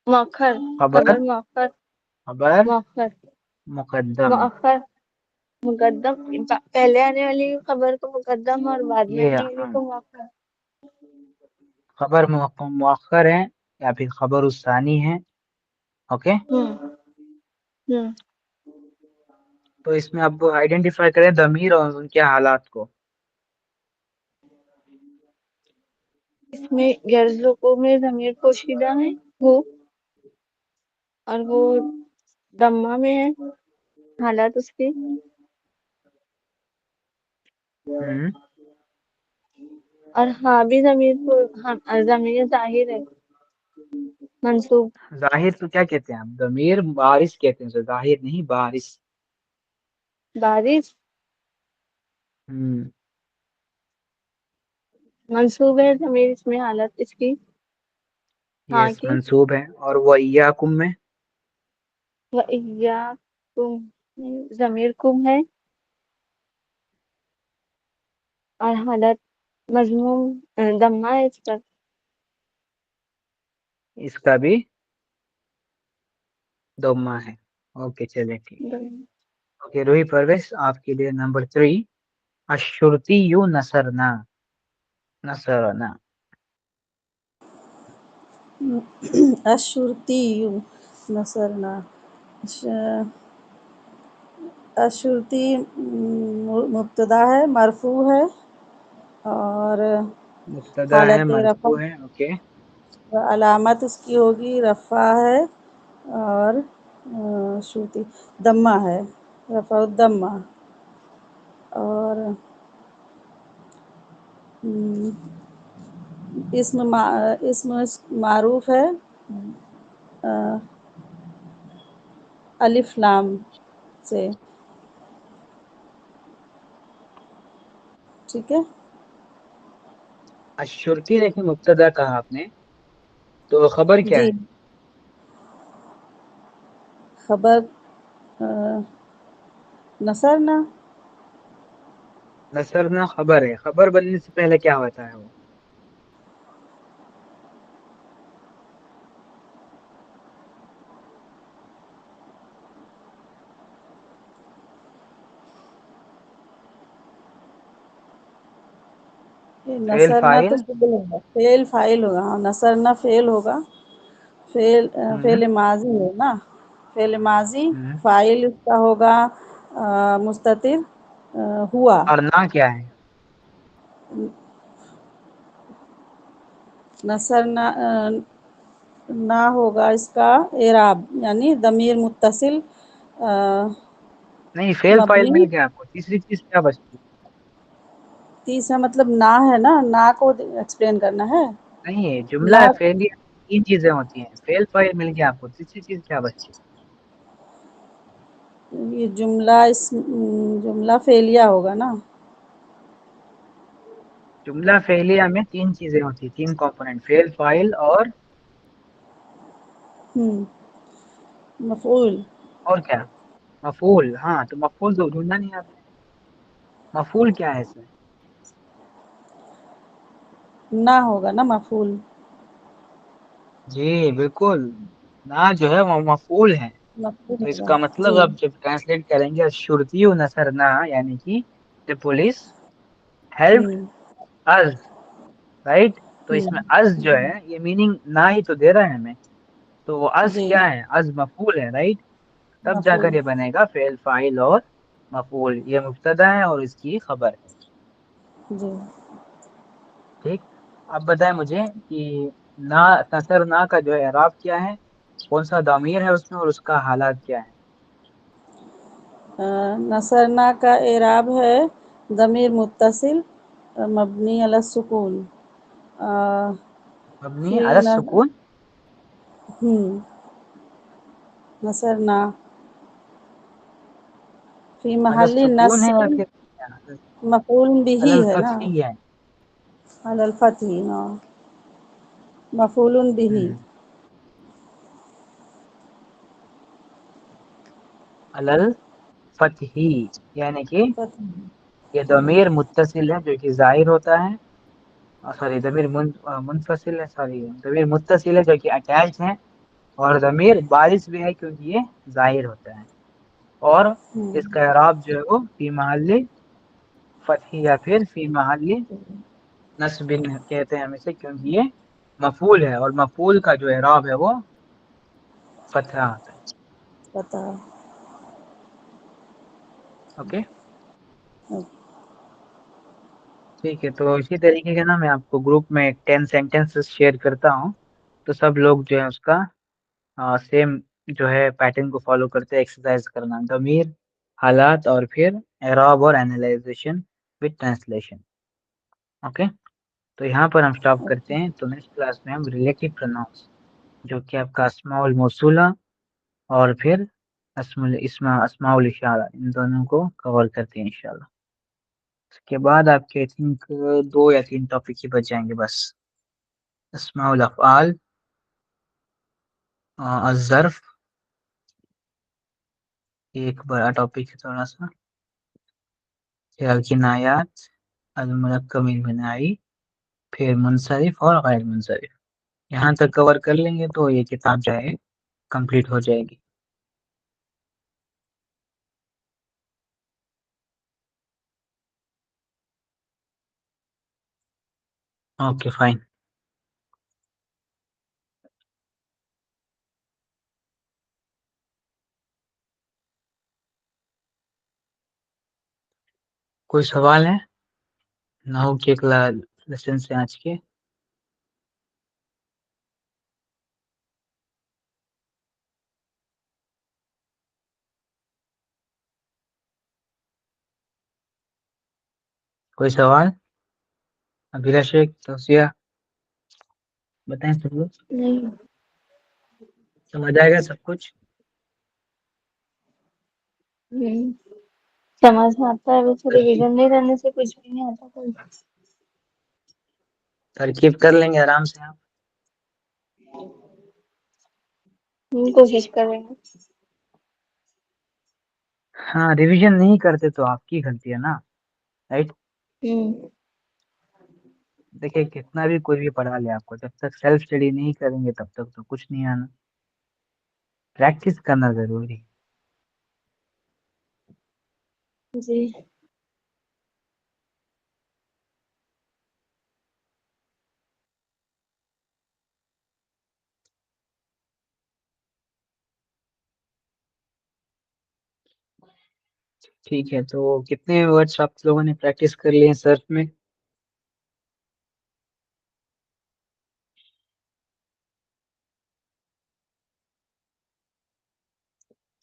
मुअख्खर,
खबर
खबर मुअख्खर
खबर
मुअख्खर
मुकद्दम।
मुअख्खर मुकद्दम, पहले आने वाली खबर को मुकद्दम और बाद में
ये
आने वाली
हाँ,
को मुअख्खर।
खबर मुअख्खर है या फिर खबर उस्सानी है। ओके,
हम्म।
तो इसमें आप आइडेंटिफाई करें दमीर और उनके हालात को।
इसमें यर्ज़ुकु में ज़मीर पोशीदा है वो, और वो दम्मा में है हालात उसकी,
हम्म,
और हाँ भी ज़मीर को, हाँ ज़मीर ज़ाहिर है मंसूब।
जाहिर तो क्या कहते हैं आप? दमीर बारिश कहते हैं उसे, जाहिर नहीं, बारिश।
बारिश
हम्म,
मंसूब है ज़मीर, इसमें हालत इसकी हाँ
यस
की।
मंसूब है। और वो इय्याकुम में
व इय्याकुम ज़मीर कुम है, और हालत मजमूम दम्मा है इस पर।
इसका भी दोमा है। ओके चले ठीक। ओके रूही परवेश, आपके लिए नंबर 3, अशुरती यू नसरना। नसरना
अशुरती नसरना। अशुरती मुब्तदा है, मरफू है, और
मुब्तदा है,
हालत रफ़ा,
मरफू है। ओके,
अलामत उसकी होगी रफ़ा है, और शुरुती दम्मा है, रफ़ा दम्मा। और इसम मारूफ है अ, अलिफ लाम से। ठीक है
अशुरती देखिए मुब्तदा कहा आपने, तो खबर क्या
जी।
है?
खबर नसरना।
नसरना खबर है। खबर बनने से पहले क्या होता है वो? फेल
नसरना तो
फाइल।
फेल होगा, फेल फाइल होगा। हाँ, नसरना फेल होगा। फेल
हम्म,
फेल माजी है ना, फेल माजी।
हम्म,
फाइल उसका होगा मुस्ततिर हुआ।
और ना क्या है?
नसर ना होगा इसका एराब, यानी दमीर मुत्तसिल
नहीं, फेल फाइल
मबनी।
मिल गया आपको। तीसरी चीज क्या बचती है?
तीसरा मतलब ना है ना को एक्सप्लेन करना है।
नहीं, जुमला
ना
फेलियर 3 चीजें होती हैं, फेल फाइल मिल गया आपको, तीसरी चीज क्या बची?
ये जुमला फेलिया होगा ना।
जुमला फेलियर में 3 चीजें होती हैं, 3 कंपोनेंट, फेल फाइल
मफूल।
और क्या? मफूल। हाँ, तो मफूल तो ढूंढना नहीं आपने। मफूल क्या है इसमें?
ना होगा ना मफूल।
जी बिल्कुल, ना जो है वो मफूल है।
मफूल
तो
होगा
इसका मतलब
जी।
अब जब ट्रांसलेट करेंगे, शुरतियु नसरना, यानी कि the police help
hmm
us, right. तो इसमें
हम्म
अस जो है ये मीनिंग ना ही तो दे रहा है हमें, तो वो अस
जी
क्या है? अस मफूल है, राइट। तब जाकर
मफूल
ये बनेगा फेल फाइल और मफूल। ये मुब्तदा है और इसकी खबर है।
जी।
ठीक। अब बताएं मुझे कि ना, नसर ना का जो है एराब क्या है, कौन सा दामीर है उसमें और उसका हालात क्या है?
नसरना का एराब है ज़मीर मुत्तसिल मबनी अला सुकून। अ,
मबनी
फी
अला
न
सुकून।
नसरना फी
अला
महल्ली
सुकून है या
नस्ब
फिर
मफूल बिही
अलल
है ना।
फतही है?
अलल फतही हाँ मफूल बिही।
हम्म, अलल फतही, यानी कि ये दमीर मुत्तसिल है जो कि जाहिर होता है, सॉरी दमीर मुनफसिल है, सॉरी दमीर मुत्तसिल है जो कि अटैच है, और दमीर बारिश भी है क्योंकि ये जाहिर होता है। और इसका इराब जो है वो फी महल्ली फतही या फिर फी महल्ली नस्बिन कहते हैं हम इसे, क्योंकि ये मफूल है और मफूल का जो इराब है वो फतहा आता है।
पता।
ओके, ठीक है। तो इसी तरीके के ना मैं आपको ग्रुप में 10 सेंटेंसेस शेयर करता हूँ, तो सब लोग जो है उसका सेम जो है पैटर्न को फॉलो करते हैं, एक्सरसाइज करना, ضمیر, हालात और फिर एराब और एनालाइजेशन विद ट्रांसलेशन। ओके, तो यहाँ पर हम स्टॉप करते हैं। तो नेक्स्ट क्लास में हम रिलेटिव प्रोनाउंस, जो कि आपका अस्माउल मौसूला और फिर अस्माउल इशारा, इन दोनों को कवर करते हैं इंशाल्लाह। उसके बाद आपके आई थिंक 2 या 3 टॉपिक ही बच जाएंगे बस। अस्माउल अफ़आल, अज़्ज़र्फ़, एक बड़ा टॉपिक है थोड़ा सा, फिर अल किनायात, अल मुरक्कब मिन बिनाई, फिर मुनसरिफ और गैर मुनसरिफ। यहाँ तक कवर कर लेंगे तो ये किताब जो है कंप्लीट हो जाएगी। Okay fine. कोई सवाल है नहू के लेसन से आज के? कोई सवाल? अभिला शेख, तौसिया, बताएं सब लोग।
नहीं।
समझ आएगा सब कुछ?
हम्म, समझ में आता है, बस
तरकीब
रिवीजन नहीं करने से कुछ भी नहीं आता कोई।
तरकीब कर लेंगे आराम से आप।
कोशिश करेंगे।
हाँ, रिवीजन नहीं करते तो आपकी गलती है ना, राइट।
हम्म
देखिए कितना भी कोई भी पढ़ा ले आपको, जब तक सेल्फ स्टडी नहीं करेंगे तब तक तो कुछ नहीं आना। प्रैक्टिस करना जरूरी है।
जी।
ठीक है, तो कितने वर्ड्स आप लोगों ने प्रैक्टिस कर लिए हैं सर्फ में?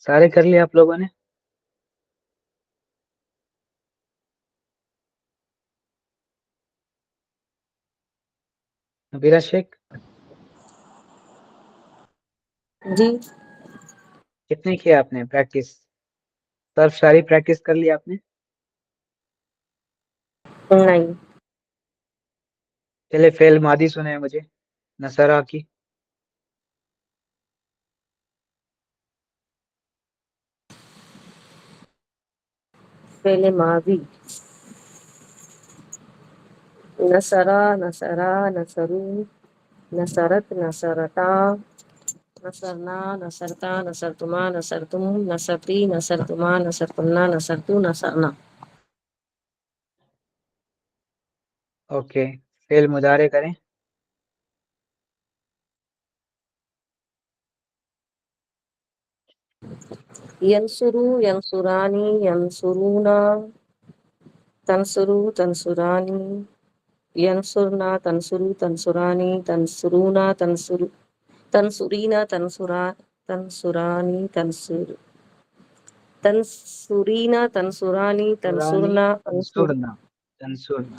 सारे कर लिए आप लोगों ने? نبیرہ شیخ
جی
کتنے کیا آپ نے پریکٹس؟ سب ساری پریکٹس کر لی آپ نے؟
نہیں.
چلے فعل ماضی سنے مجھے نصرہ کی.
فعل ماضی نصرا نصرا نصرو نصرت نصرتا نصرنا نصرتا نصرتما نصرتم نصرتی نصرتما نصرتنا نصرتو نصرنا.
اوکے فعل مضارع کریں.
ینصرو ینصرانی ینصرونا تنصرو تنصرانی ینصرنا تنصرو تنصرانی تنصرونا تنصرینا تنصرانی تنصرینا تنصرانی
سورانی
تنصرنا
تنصرنا تنصرنا.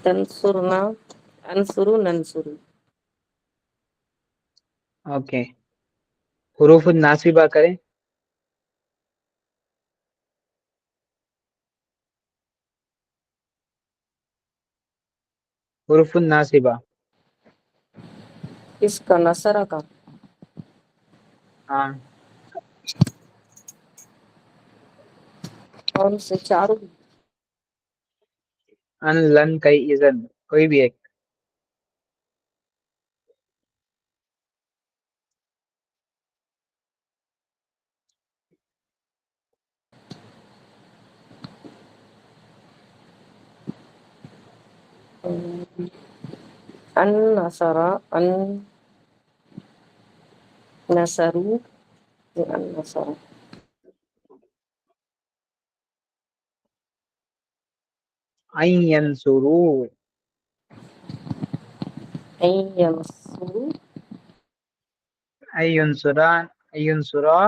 تنصرنا انصرو ننصرو.
اوکے حروف الناصبہ کریں. حروف الناصبہ.
اس کا نصرہ کا
ہاں
کون سے چاروں؟
ان لن کئی اذن کوئی بھی ایک.
ان نصرہ ان نصرو ان نصرہ
این ینصروا
ان ینصرو
ای ینصران ای ینصرا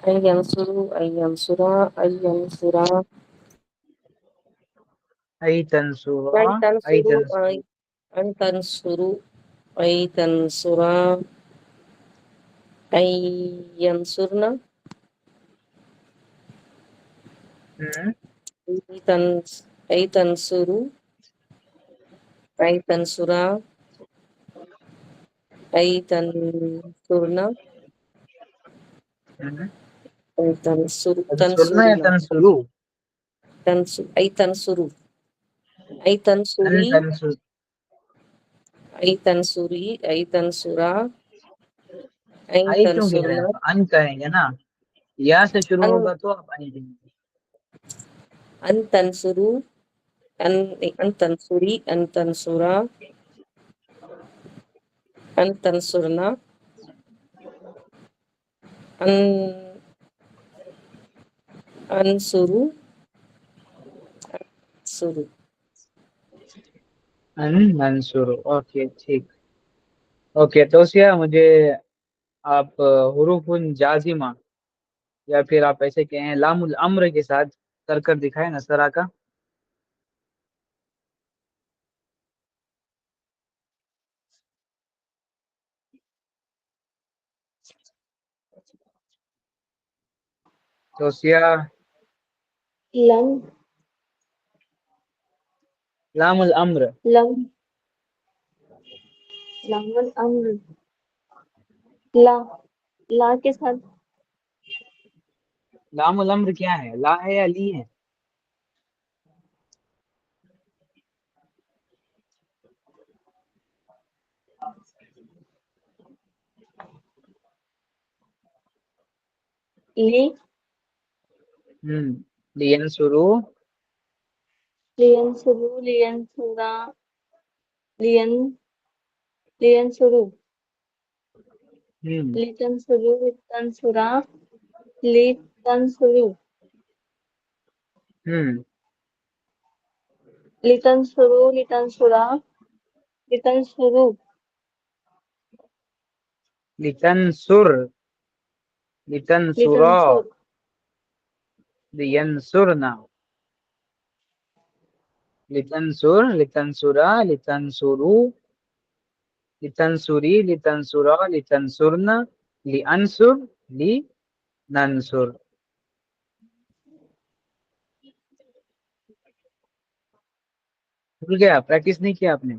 ان ینصرو ان ینصرا ان ینصرا
ای تنصرا
ان
ای
تنصرو
تنصرو.
ان تنصرو ان تنصرا ان ینصرنا
ہوں،
ان تنصرو ان تنصرا ان تنصرنا
ہوں.
ان
تنصرنا یا
تنصرنا
تنصرو؟
ان تنصرو ان
ان
تنصری
تنصر.
ان تنصری ان تنصرا ان
آئی کیوں کہہ رہے
تنصرنا
ہیں؟ ان کہیں گے نا، یا سے شروع
ان
ہوگا تو آپ آئی کہیں گے.
ان تنصرو ان تنصری ان تنصرا ان تنصرنا ان انصرو سرو.
ان منصور. اوکے ٹھیک. اوکے توسیہ مجھے آپ حروف جازمہ یا پھر آپ ایسے کہیں لام الامر کے ساتھ کر دکھائیں نصرہ کا. توسیہ
لم
لام الامر.
لم لم الامر لا لا کے ساتھ
لام الامر کیا ہے؟ لا ہے یا لی ہے؟
لی
لینصرو
لینصرو لینصرا لین لینصرو لتنصرو لتنصرا لتنصرو لتنصرو لتنصرا لتنصرو
لتنصر لتنصرا
لتنصر
لینصرنا. لتنصر لتنصرا لتنصرو لتنصری لتنصرا لتنصرنا لانصر لننصر. بھول گیا؟ پریکٹس نہیں کیا آپ نے؟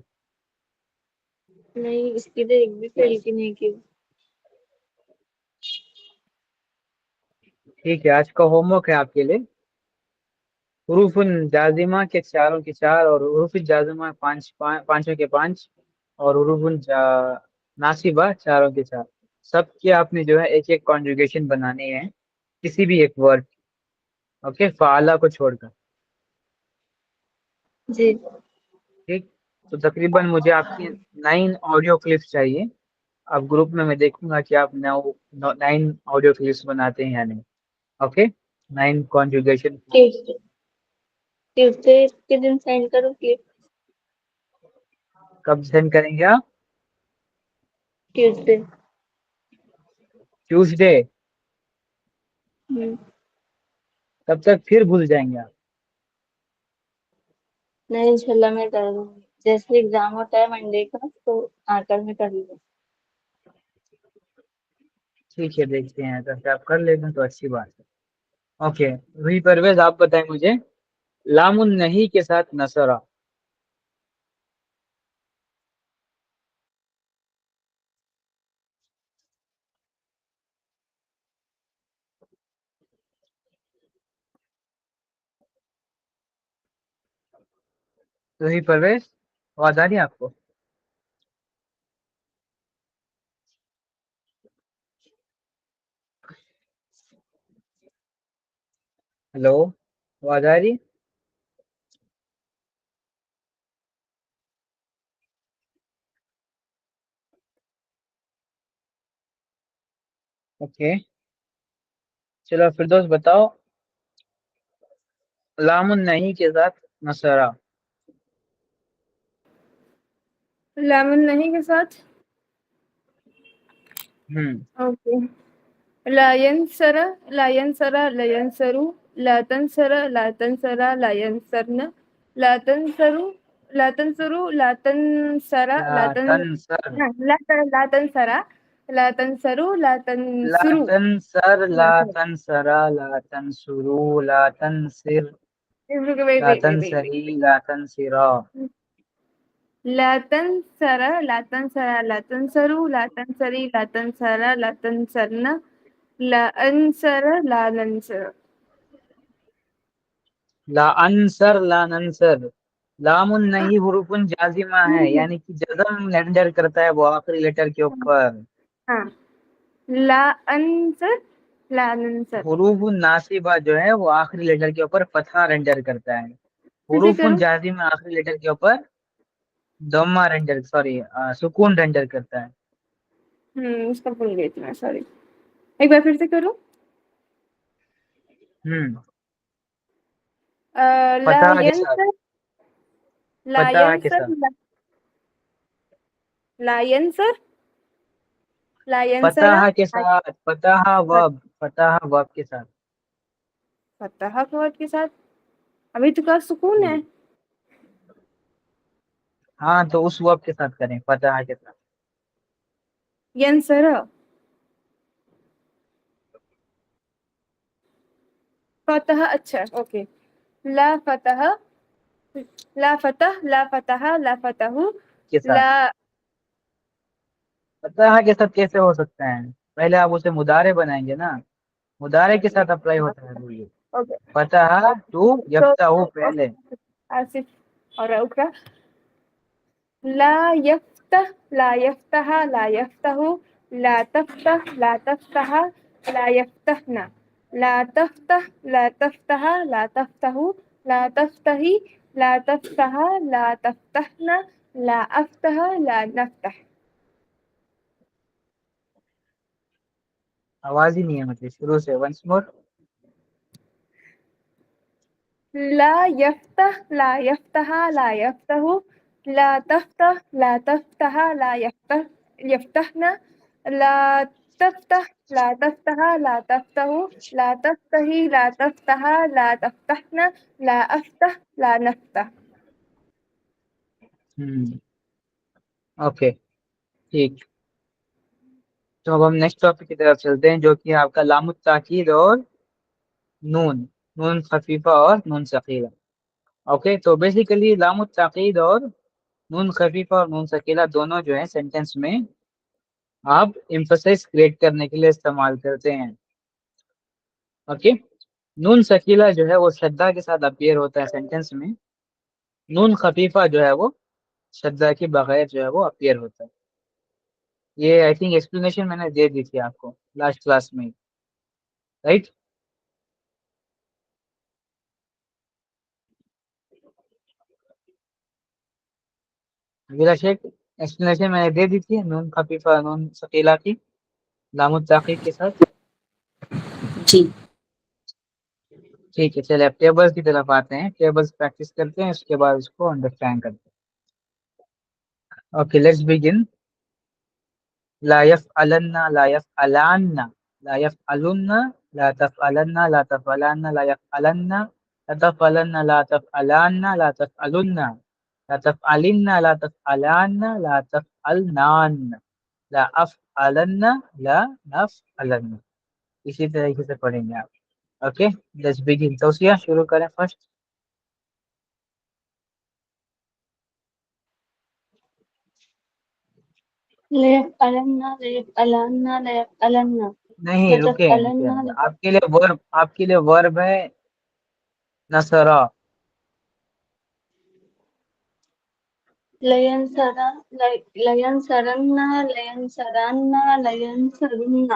نہیں، اس کی تو ایک بھی فیل کی نہیں کی.
ٹھیک ہے، آج کا ہوم ورک ہے آپ کے لیے. حروف جازمہ کے چاروں کے چار اور حروف جازمہ پانچوں کے پانچ اور حروف ناصبہ چاروں کے چار، سب کے آپ نے جو ہے ایک ایک کانجوگیشن بنانی ہے کسی بھی ایک ورڈ، اوکے، فعلا کو چھوڑ کر.
جی.
ٹھیک، تو تقریباً مجھے آپ کی 9 آڈیو کلپس چاہیے. اب گروپ میں دیکھوں گا کہ آپ 9 آڈیو کلپس بناتے ہیں یا نہیں. اوکے، 9 کانجوگیشن.
ٹیوزڈے کے دن سینڈ کرو کلپ.
کب سینڈ کریں گے آپ؟
ٹیوزڈے.
ٹیوزڈے؟
نہیں،
تب تک پھر بھول جائیں گے آپ.
انشاءاللہ میں کر دوں گی. جیسے ایگزام ہوتا ہے منڈے کا تو آ کر میں کر لوں.
ٹھیک ہے، دیکھتے ہیں اگر آپ کر لیتے ہیں تو اچھی بات ہے. اوکے، وہی پرویز آپ بتائیں مجھے، لام النہی کے ساتھ نصرہ. وہی پرویز، آواز آ رہی ہے آپ کو؟ ہلو، آواز آ رہی؟ اوکے، چلو فردوس بتاؤ، لام النہی کے ساتھ نصرہ.
لام النہی کے ساتھ
ہوں
اوکے. لا ينصر لا ينصر لا ينصروا لا تنصر لا تنصر لا ينصرن لا تنصروا لا تنصروا لا تنصر لا
لا
تن
تنصر
لا تنصر لا تنصروا لا
لا
تنصروا
تنصر لا تنصرا لا تنصروا لا تنصر لا تنصری لا تنصرا.
لا تنصر لا تنصر لا تنصروا لا تنصري لا تنصر لا تنصرن لا أنصر لا ننصر.
لا انصر لا ننصر. لام النہی حروف جازمہ ہے، یعنی کہ جزم رینڈر کرتا ہے وہ آخری لیٹر کے اوپر.
ہاں، لا انصر لا ننصر.
حروف ناصبہ جو ہے وہ آخری لیٹر کے اوپر فتحہ رینڈر کرتا ہے.
کیسے
حروف
کروں؟
جازمہ آخری لیٹر کے اوپر ضمہ رینڈر سکون رینڈر کرتا ہے.
اس کا بھول گئی تھی میں، سوری. ایک بار پھر سے کروں. لا
فتح کے ساتھ،
ينصر لا
فتح کے
ينصر
ساتھ،
لا ينصر لا ينصر
فتح کے ساتھ، فتح وب کے ساتھ.
فتح ورڈ کے ساتھ ابھی تو کا سکون ہے.
ہاں تو اس وب کے ساتھ کریں، فتح کے ساتھ.
ينصر فتح. اچھا اوکے. لا فتح لا فتح لا فتح لا فتح
کے ساتھ.
لا.
فتح کے ساتھ کیسے ہو سکتا ہے؟ پہلے آپ اسے مضارع بنائیں گے نا، مضارع کے ساتھ اپلائی ہوتا ہے وہ. یہ
اوکے
فتح تو یفتح پہلے.
آصف اور اقرا. لا يفتح لا يفتح لا يفتح لا تفتح لا تفتح لا يفتحن لا تفتح لا تفتح لا تفتح لا تفتحي لا تفتح لا تفتحن لا أفتح لا نفتح.
آواز ہی نہیں ہے، مطلب شروع سے ونس مور.
لا يفتح لا يفتح لا يفتح لا تفتح لا تفتح لا يفتح يفتحن لا تفتح لا تفتح لا تفتح لا تفتحي لا تفتح لا تفتحن لا أفتح لا نفتح.
اوکے ٹھیک. تو اب ہم نیکسٹ ٹاپک کی طرف چلتے ہیں جو کہ آپ کا لام التاکید اور نون خفیفہ اور نون ثقیلہ. اوکے تو بیسیکلی لام التاکید اور نون خفیفہ اور نون ثقیلہ دونوں جو ہیں سینٹینس میں آپ ایمفسائز کریٹ کرنے کے لیے استعمال کرتے ہیں. اوکے نون ثقیلہ جو ہے وہ شدہ کے ساتھ اپیئر ہوتا ہے سینٹینس میں. نون خفیفہ جو ہے وہ شدہ کے بغیر جو ہے وہ اپیئر ہوتا ہے. یہ آئی تھنک ایکسپلینیشن میں نے دے دی تھی آپ کو لاسٹ کلاس میں رائٹ. میرا شیخ ایکسپلینیشن میں نے دے دی تھی نون خفیفہ نون ثقیلہ کی لام التاکید کے ساتھ.
جی
ٹھیک ہے چلے اب ٹیبلز کی طرف آتے ہیں. ٹیبلز پریکٹس کرتے ہیں اس کے بعد اس کو انڈرسٹینڈ کرتے ہیں. Okay let's begin. لا يفعلن لا يفعلن لا يفعلن لا تفعلن لا تفعلن لا يفعلن لا تفعلن لا تفعلن لا تفعلن لا تفعلن لا تفعلن لا تفعلنان لا افعلن لا نفعلن. اسی طریقے سے پڑھیں گے آپ. اوکے لیٹس بگن. توسیہ شروع کریں فرسٹ.
ليفعلن ليفعلن ليفعلن
نہیں رکے
لتفعلن
آپ کے لیے ورب ہے نصرا.
لينصرن لينصرن لينصرن لينصرن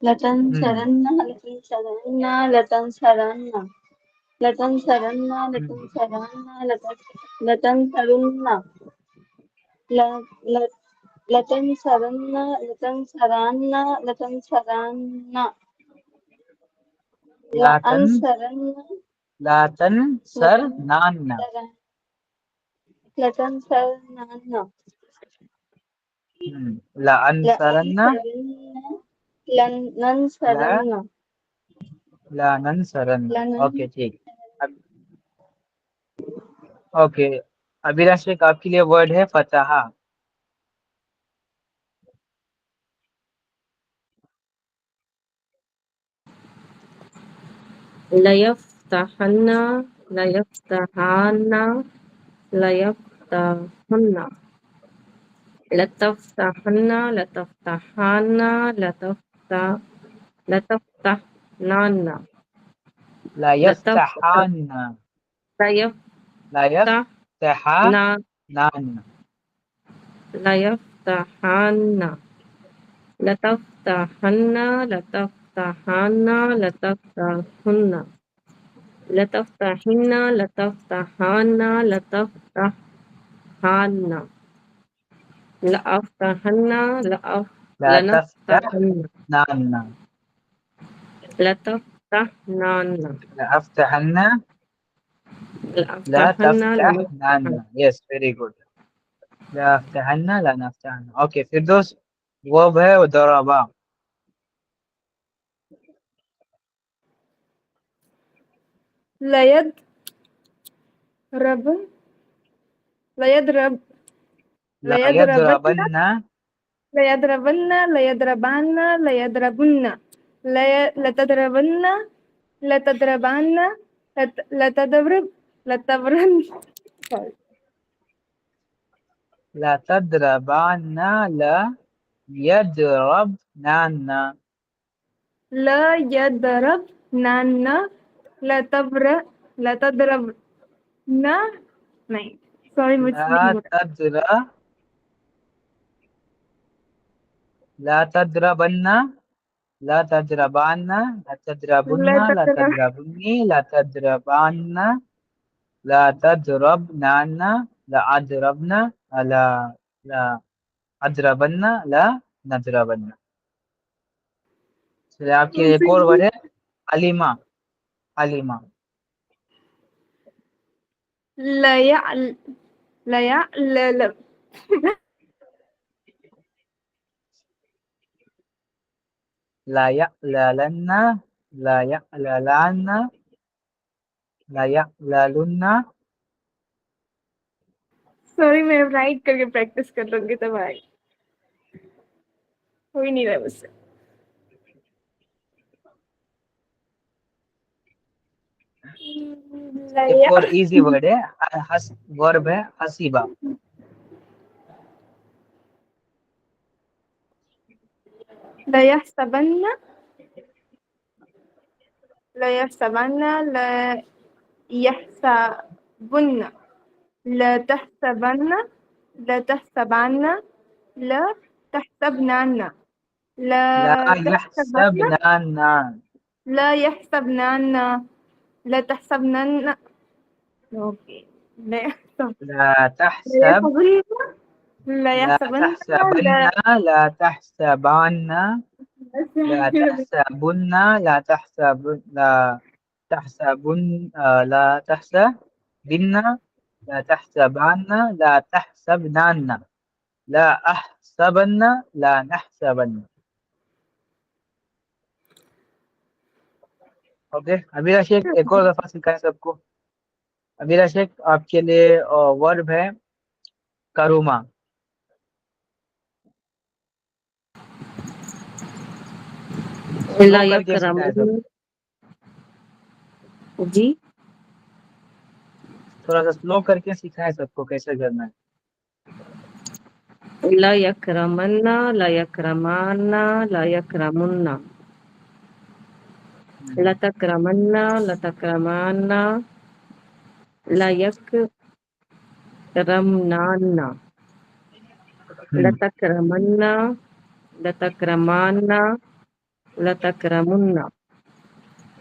لتنصرن لتنصرن لتنصرن لتنصرن لتنصرن لتنصرن لتنصرن لتنصرن لأنصرن
لا تنصرنان
لتنصرن
لأنصرن
لننصرن
لا ننصرن. اوکے ٹھیک. اوکے ابھی راشد آپ کے لیے ورڈ ہے فتح.
ليفتحن ليفتحن ليفتحن لتفتحن لتفتحن لتفتحنن
لا يفتحان لا يفتحان
ليفتحن لتفتحن لتفتحن لتفتحن لتفتحن لتفتحن لتفتحن لأفتحن
لا
لنفتحن
تفتحنان
لتفتحنن
لأفتحن لا
لأفتحن
تفتحنان. yes very good. لا أفتحن لا نفتحن. اوکے فردوس ورب ہے ضربا.
لید رب ليضرب
لا
ليضربن
يضربن
ليضربن ليضربن ليضربن لتضربن لتضربن لتضرب لتضربن
لا تضربن لا يضربنان
لا يضربنن لتضربن نہیں سوری مجھ سے نہیں
لا
ہو رہا
تضرب لا تضربن لا تضربان لا تضربن لا تضربني لا تضربان لا تضربنان لا أضربن لا أضربن لا نضربن. چلیے آپ کے ایک اور ورڈ ہے علیمہ. علیمہ
لا يعل لا يعلل
لا يعللن لا يعللن لا يعللن
سوری میں رائٹ کر کے پریکٹس کر لوں گی تب آئے. ہو ہی نہیں رہا مجھ سے.
ایک اور ایزی ورڈ ہے, ورب ہے حسیبہ.
ليحسبن ليحسبن لا يحسبن لا تحسبن لا تحسبن لا تحسبنن
لا
لا تحسبن
يحسبنان,
لا يحسبنن لا تحسبنن. اوكي. لا يحسب
لا
لا
تحسب,
يحسبن لا
لا
يحسبن
تحسبن, لا تحسبن, لا تحسبن, لا تحسب, لا تحسبن, لا تحسبن, لا تحسبن, لا تحسبنان, لا أحسبن, لا نحسبن. اوکے, ابیرا شیخ ایک اور دفعہ سکھائے سب کو. ابیرا شیخ آپ کے لیے ورب ہے کروما.
لا
سلو کر کے سکھائے سب,
يكرمن. جی
تھوڑا سا سلو کر کے سکھائے سب کو کیسے کرنا ہے.
لا يكرمن لا يكرمان لا يكرمن. لا تكرمن لا تكرمان لا يكرمنان. لا تكرمن لا تكرمان لا تكرمن.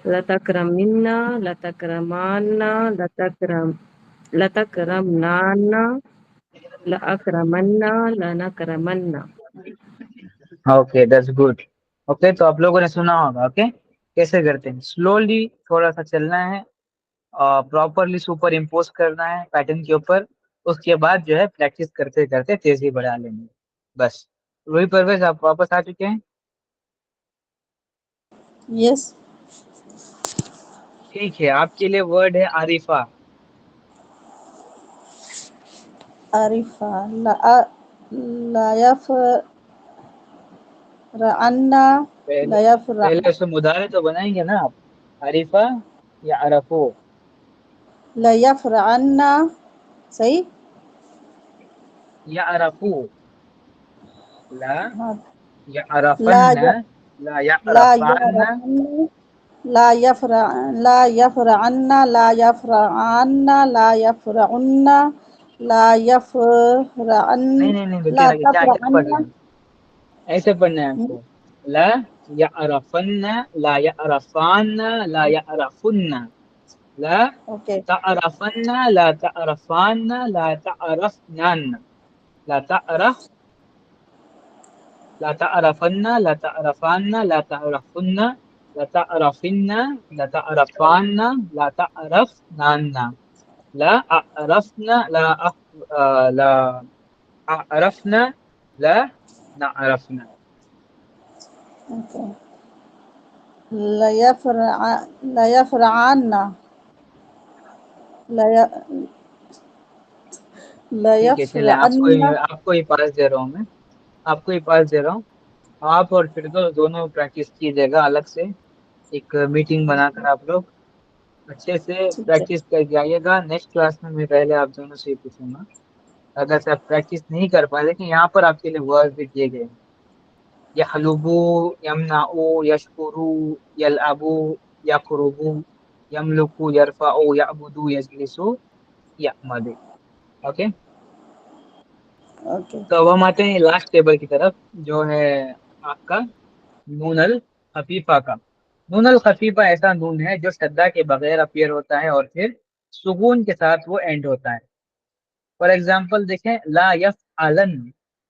لا تكرمن لا تكرمان لا تكرمنان لا أكرمن لا نكرمن.
Okay that's good. اوکے, تو آپ لوگوں نے سنا ہوگا. اوکے, کیسے کرتے ہیں. سلولی تھوڑا سا چلنا ہے, پراپرلی سپر امپوز کرنا ہے پیٹرن کے اوپر. اس کے بعد جو ہے پریکٹس کرتے کرتے تیزی بڑھا لیں گے بس. روہی پرویز آپ واپس آ چکے ہیں.
यस.
ٹھیک ہے, آپ کے لیے ورڈ ہے عارفہ.
عارفہ. لا يفرعن
پہلے
لا يفرع
پہلے اس میں مضارع تو بنائیں گے نا آپ. عارفہ یا عرفو.
لا يفرعن. صحیح.
یا عرفو. لا
ہاں.
یا عرفن,
لا
لا یا
لا
عرفان.
يعرفن لا يفرعن لا يفرعن لا يفرعن لا يفرعن
نہیں
لا
رکھیے کیا پڑھ رہے
تفرعن.
ہیں. ایسے پڑھنا ہے آپ کو. لا يعرفن لا يعرفان لا يعرفن. لا
اوکے.
تعرفن لا تعرفان لا تعرفنان. لا تعرف, لا تعرفن لا تعرفان لا تعرفن. لا تعرفن لا تعرفان لا تعرفنان. لا أعرفنا لا لا أعرفنا لا نعرفنا.
اوکے. لا يفرعن لا لا
ٹھیک ہے چلیں,
يفرعن.
آپ کو ہی پاس دے رہا ہوں میں. آپ کو ہی پاس دے رہا ہوں. آپ اور پھر دونوں پریکٹس کیجیے گا الگ سے. ایک میٹنگ بنا کر آپ لوگ اچھے سے
ٹھیک ہے.
پریکٹس کر کے آئیے گا. نیکسٹ کلاس میں پہلے آپ دونوں سے ہی پوچھوں گا. اگر سے آپ پریکٹس نہیں کر پائے, لیکن یہاں پر آپ کے لیے ورڈ بھی دیے گئے ہیں. یحلبو, یمنعو, یشکرو, یلعبو, یقربو, یملکو, یرفعو, یعبدو, یجلسو, یعملو. Okay,
okay.
تو اب ہم آتے ہیں لاسٹ ٹیبل کی طرف جو ہے آپ کا نون الخفیفہ کا. نون الخفیفہ ایسا نون ہے جو شدہ کے بغیر اپیئر ہوتا ہے اور پھر سکون کے ساتھ وہ اینڈ ہوتا ہے. فار ایگزامپل دیکھیں, لا یفعلن,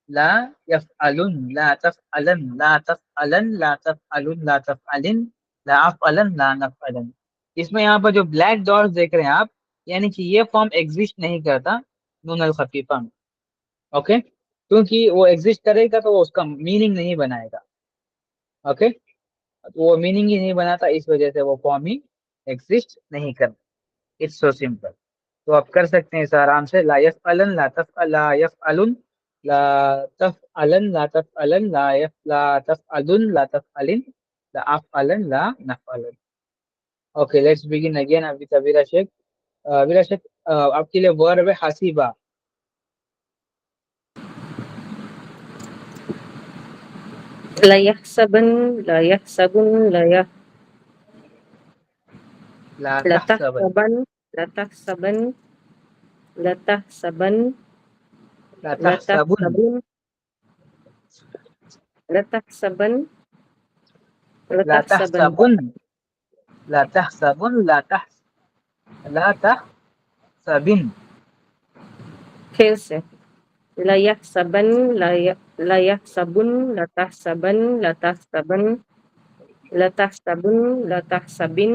لا یفعلن, لا تفعلن, لا تفعلن, لا تفعلن, لا تفعلن, لا افعلن, لا نفعلن. اس میں یہاں پر جو بلیک ڈاٹس دیکھ رہے ہیں آپ, یعنی کہ یہ فارم ایگزسٹ نہیں کرتا نون الخفیفہ میں. اوکے, کیونکہ وہ ایگزسٹ کرے گا تو وہ اس کا میننگ نہیں بنائے گا. اوکے, وہ میننگ ہی نہیں بناتا, اس وجہ سے وہ فارم ہی ایگزسٹ نہیں کرتا. It's so simple. تو تو آپ کر سکتے ہیں اس آرام سے. لا یفعلن لا تفعل لا یفعلن لا تفعلن لا تفعلن لا تفعلن لا تفعلن لا افعلن لا نفعلن. Okay let's begin again with Abira Sheikh. Abira Sheikh, آپ کے لیے ورب ہے حسیبہ.
لا يحسبن لا يحسبن
لا
لا
تحسبن
تحسبن لا تحسبن لا تحسبن
لا
لا
تحسبن
تحسبن لا تحسبن لا
لا
تحسبن
تحسبن لا تحسبن لا تحسبن.
پھر سے لا يحسبن لا يحسبن لا تحسبن لا تحسبن لا تحسبن لا تحسبن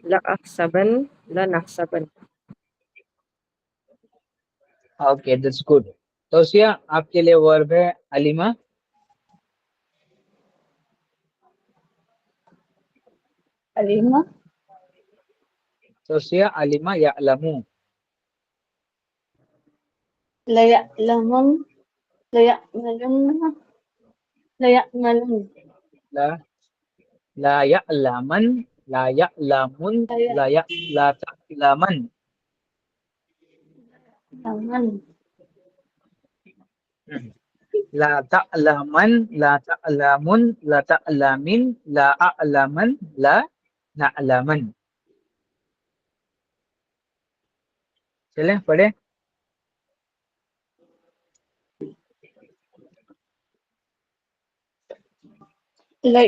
لا أحسبن لا نحسبن.
Okay that's good. توسیہ آپ کے لیے ورب ہے علیمہ.
عليمة
توسیہ علیمہ یعلمو.
لا يعلمن لا يعملن لا يعملن
لا لا يعلمن لا يعلمن
لا
لا تعلمن.
يعلمن
لا تعلمن لا تعلمن لا تعلمن لا أعلمن لا نعلمن. چلیں پڑھیں.
لا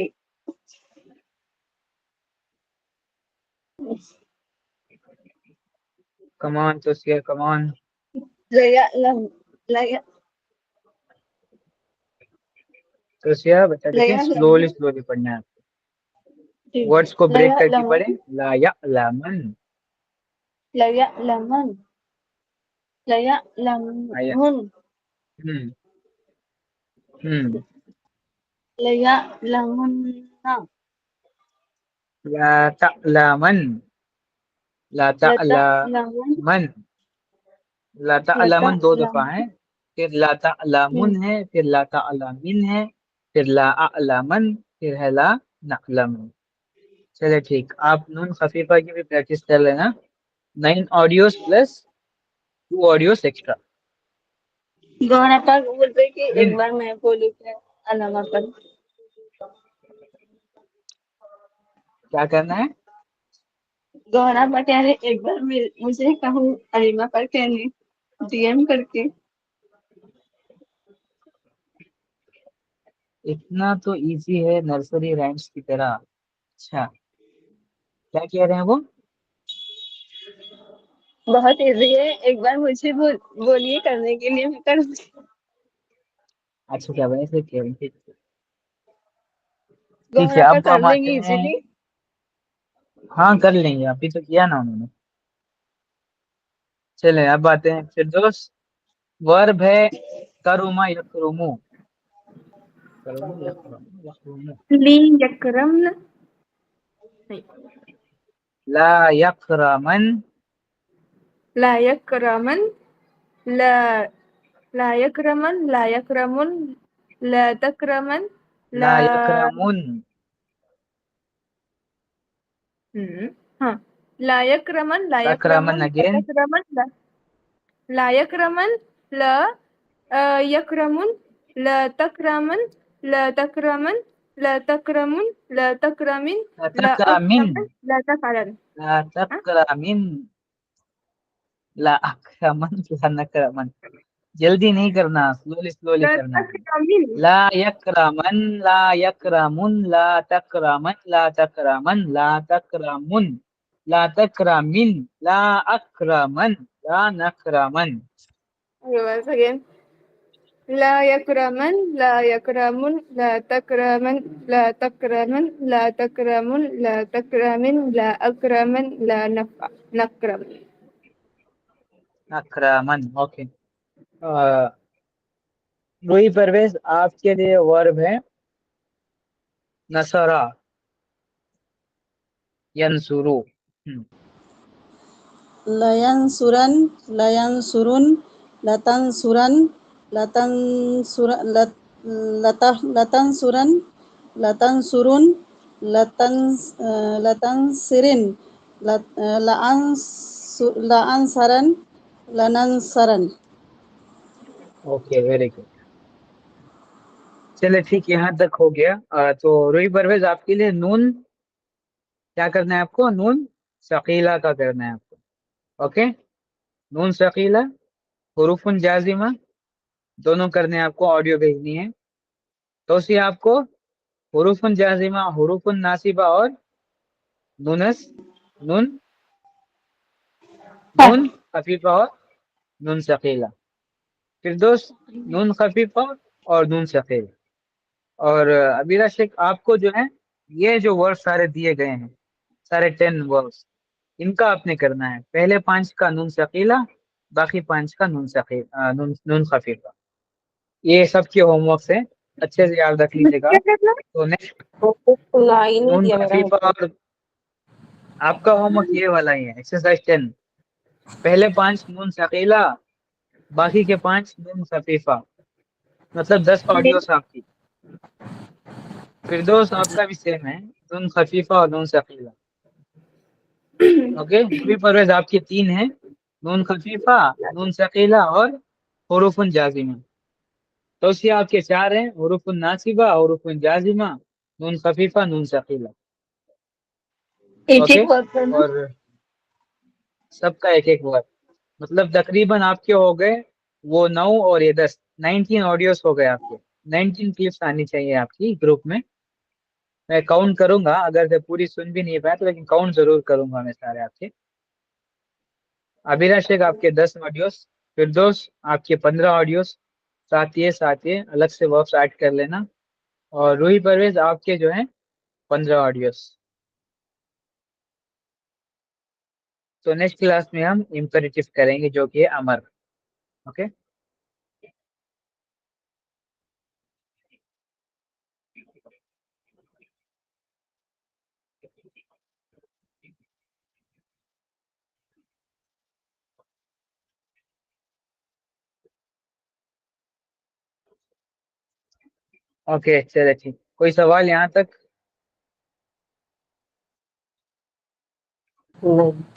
کمان توسیہ کمان.
لا يعلم لا
توسیہ بتا دیتے ہیں
يعلم
سلولی پڑھنا ہے. ورڈز کو
لا
بریک کر کے
يعلمن
پڑھیں. لا يعلمن
لا يعلمن لا يعلمن
ہم ہم
لا يعلمن
لا تعلمن لا
لا تعلمن
تعلمن لا
لا
تعلمن دو دفعہ
تعلمن
ہیں. پھر لا تعلمن ہے, پھر لا تعلمن ہے, پھر لا اعلمن, پھر ہے لا نعلمن. چلے ٹھیک. آپ نون خفیفہ کی بھی پریکٹس کر لینا. 9 آڈیوز پلس 2 آڈیوز ایکسٹرا.
گونا پاک بول رہے کہ ایک بار میں بولوں کہ علامہ پر
کیا کرنا ہے؟
گونا پاک کہہ رہے ایک بار مجھے کہوں علیمہ پر کہنے ڈی ایم کر کے.
اتنا تو ایزی ہے نرسری رائمس کی طرح. اچھا کیا کہہ رہے ہیں وہ؟
بہت ایزی ہے, ایک بار مجھے بولیے کرنے کے لیے میں کر
اچھا کیا ویسے کہہ رہے ہیں. ٹھیک ہے
گونا پر
اب
کر
ہم
لیں
آتے
گے
ہیں.
ایزیلی.
ہاں کر لیں گے, ابھی تو کیا نا انہوں نے. چلیں اب آتے ہیں پھر دوست. ورب ہے کرما یکرمو. کرما یکرمو.
لی یکرمن
لا یکرمن
لا یکرمن لا لا یکرمن لا یکرمن لا تکرمن
لا یکرمن
ہاں لا یکرمن لا
تکرمن
یکرمن لا
اگین.
تکرمن لا یکرمن لا یکرمن لا تکرمن لا تکرمن لا تکرمن لا تکرمن
لا
لا
تکرمن
أكرمن لا تفعلن.
لا تکرمن لا اکرمن لا نکرمن. جلدی نہیں کرنا, سلولی
لا
کرنا ہے.
تكرمن
لا یکرمن لا یکرمن لا تکرمن لا تکرمن لا تکرمن لا تکرمن لا اکرمن لا نکرمن.
Okay, once again. لا يكرمن لا يكرمن لا تكرمن لا تكرمن لا تكرمن لا تكرمن لا أكرمن لا نكرمن.
اکرمن. اوکے. روحی پرویز آپ کے لیے ورب ہے نصرہ ینصرو.
लयंसुरन, लयंसुरुन, लतंसुरन, लतंसुरन, लतंसुरुन, लतंसिरिन, लअंसरन, लनंसरन।
Okay, very good. चले ठीक, यहाँ तक हो गया। तो रूही परवेज, आपके लिए नून क्या करना है आपको? नून सकीला का करना है आपको। ओके, नून सकीला, हुरूफुन जाजिमा, दोनों करने हैं आपको, ऑडियो भेजनी है। तो उसी आपको हुरूफुन जाजिमा, हुरूफुन नासिबा और नूनस, नून नून खफीफा और नून सकीला। फिर दोस्त नून खफीफा और नून सकीला। और अबीरा शेख, आपको जो है ये जो वर्ड सारे दिए गए हैं, सारे 10 वर्ड्स, इनका आपने करना है। पहले 5 का नून सकीला, बाकी 5 का नून सकीला, नून खफीफा। ये सबके होमवर्क से अच्छे से याद रख लीजिएगा।
क्या करना है?
तो नेक्स्ट
वो खुला ही नहीं
नून
दिया मेरा
खफीफा,
होमवर्क।
और आपका होमवर्क ये वाला ही है, एक्सरसाइज 10। पहले 5 नून सकीला, बाकी के 5 नून खफीफा, मतलब 10 ऑडियोस आपकी। फिर दोस्त आपका भी सेम है, नून खफीफा और नून सकीला। ओके, भी परवेज आपके 3 है, नून खफीफा, नून सकीला और हुरूफुन जाजिमा। तो उसके आपके 4 हैं, हुरूफुन नासिबा, हुरूफुन जाजिमा, नून खफीफा, नून सकीला।
एक
ओके,
एक वर्ड करना।
और सबका एक एक वर्ड, मतलब तकरीबन आपके हो गए वो 9 और ये 10, 19 ऑडियोस हो गए आपके। 19 क्लिप्स आनी चाहिए आपकी ग्रुप में। मैं काउंट करूंगा, अगर से पूरी सुन भी नहीं पाया तो लेकिन काउंट जरूर करूंगा मैं सारे आपके। अभिलाष शेख आपके 10 ऑडियोस, फिरदौस आपके 15 ऑडियोस, साथ ये अलग से वर्क्स ऐड कर लेना। और रूही परवेज आपके जो है 15 ऑडियोस। तो नेक्स्ट क्लास में हम इम्पेरेटिव करेंगे जो कि है अमर। ओके, ओके, चलिए ठीक। कोई सवाल यहाँ तक?
नहीं।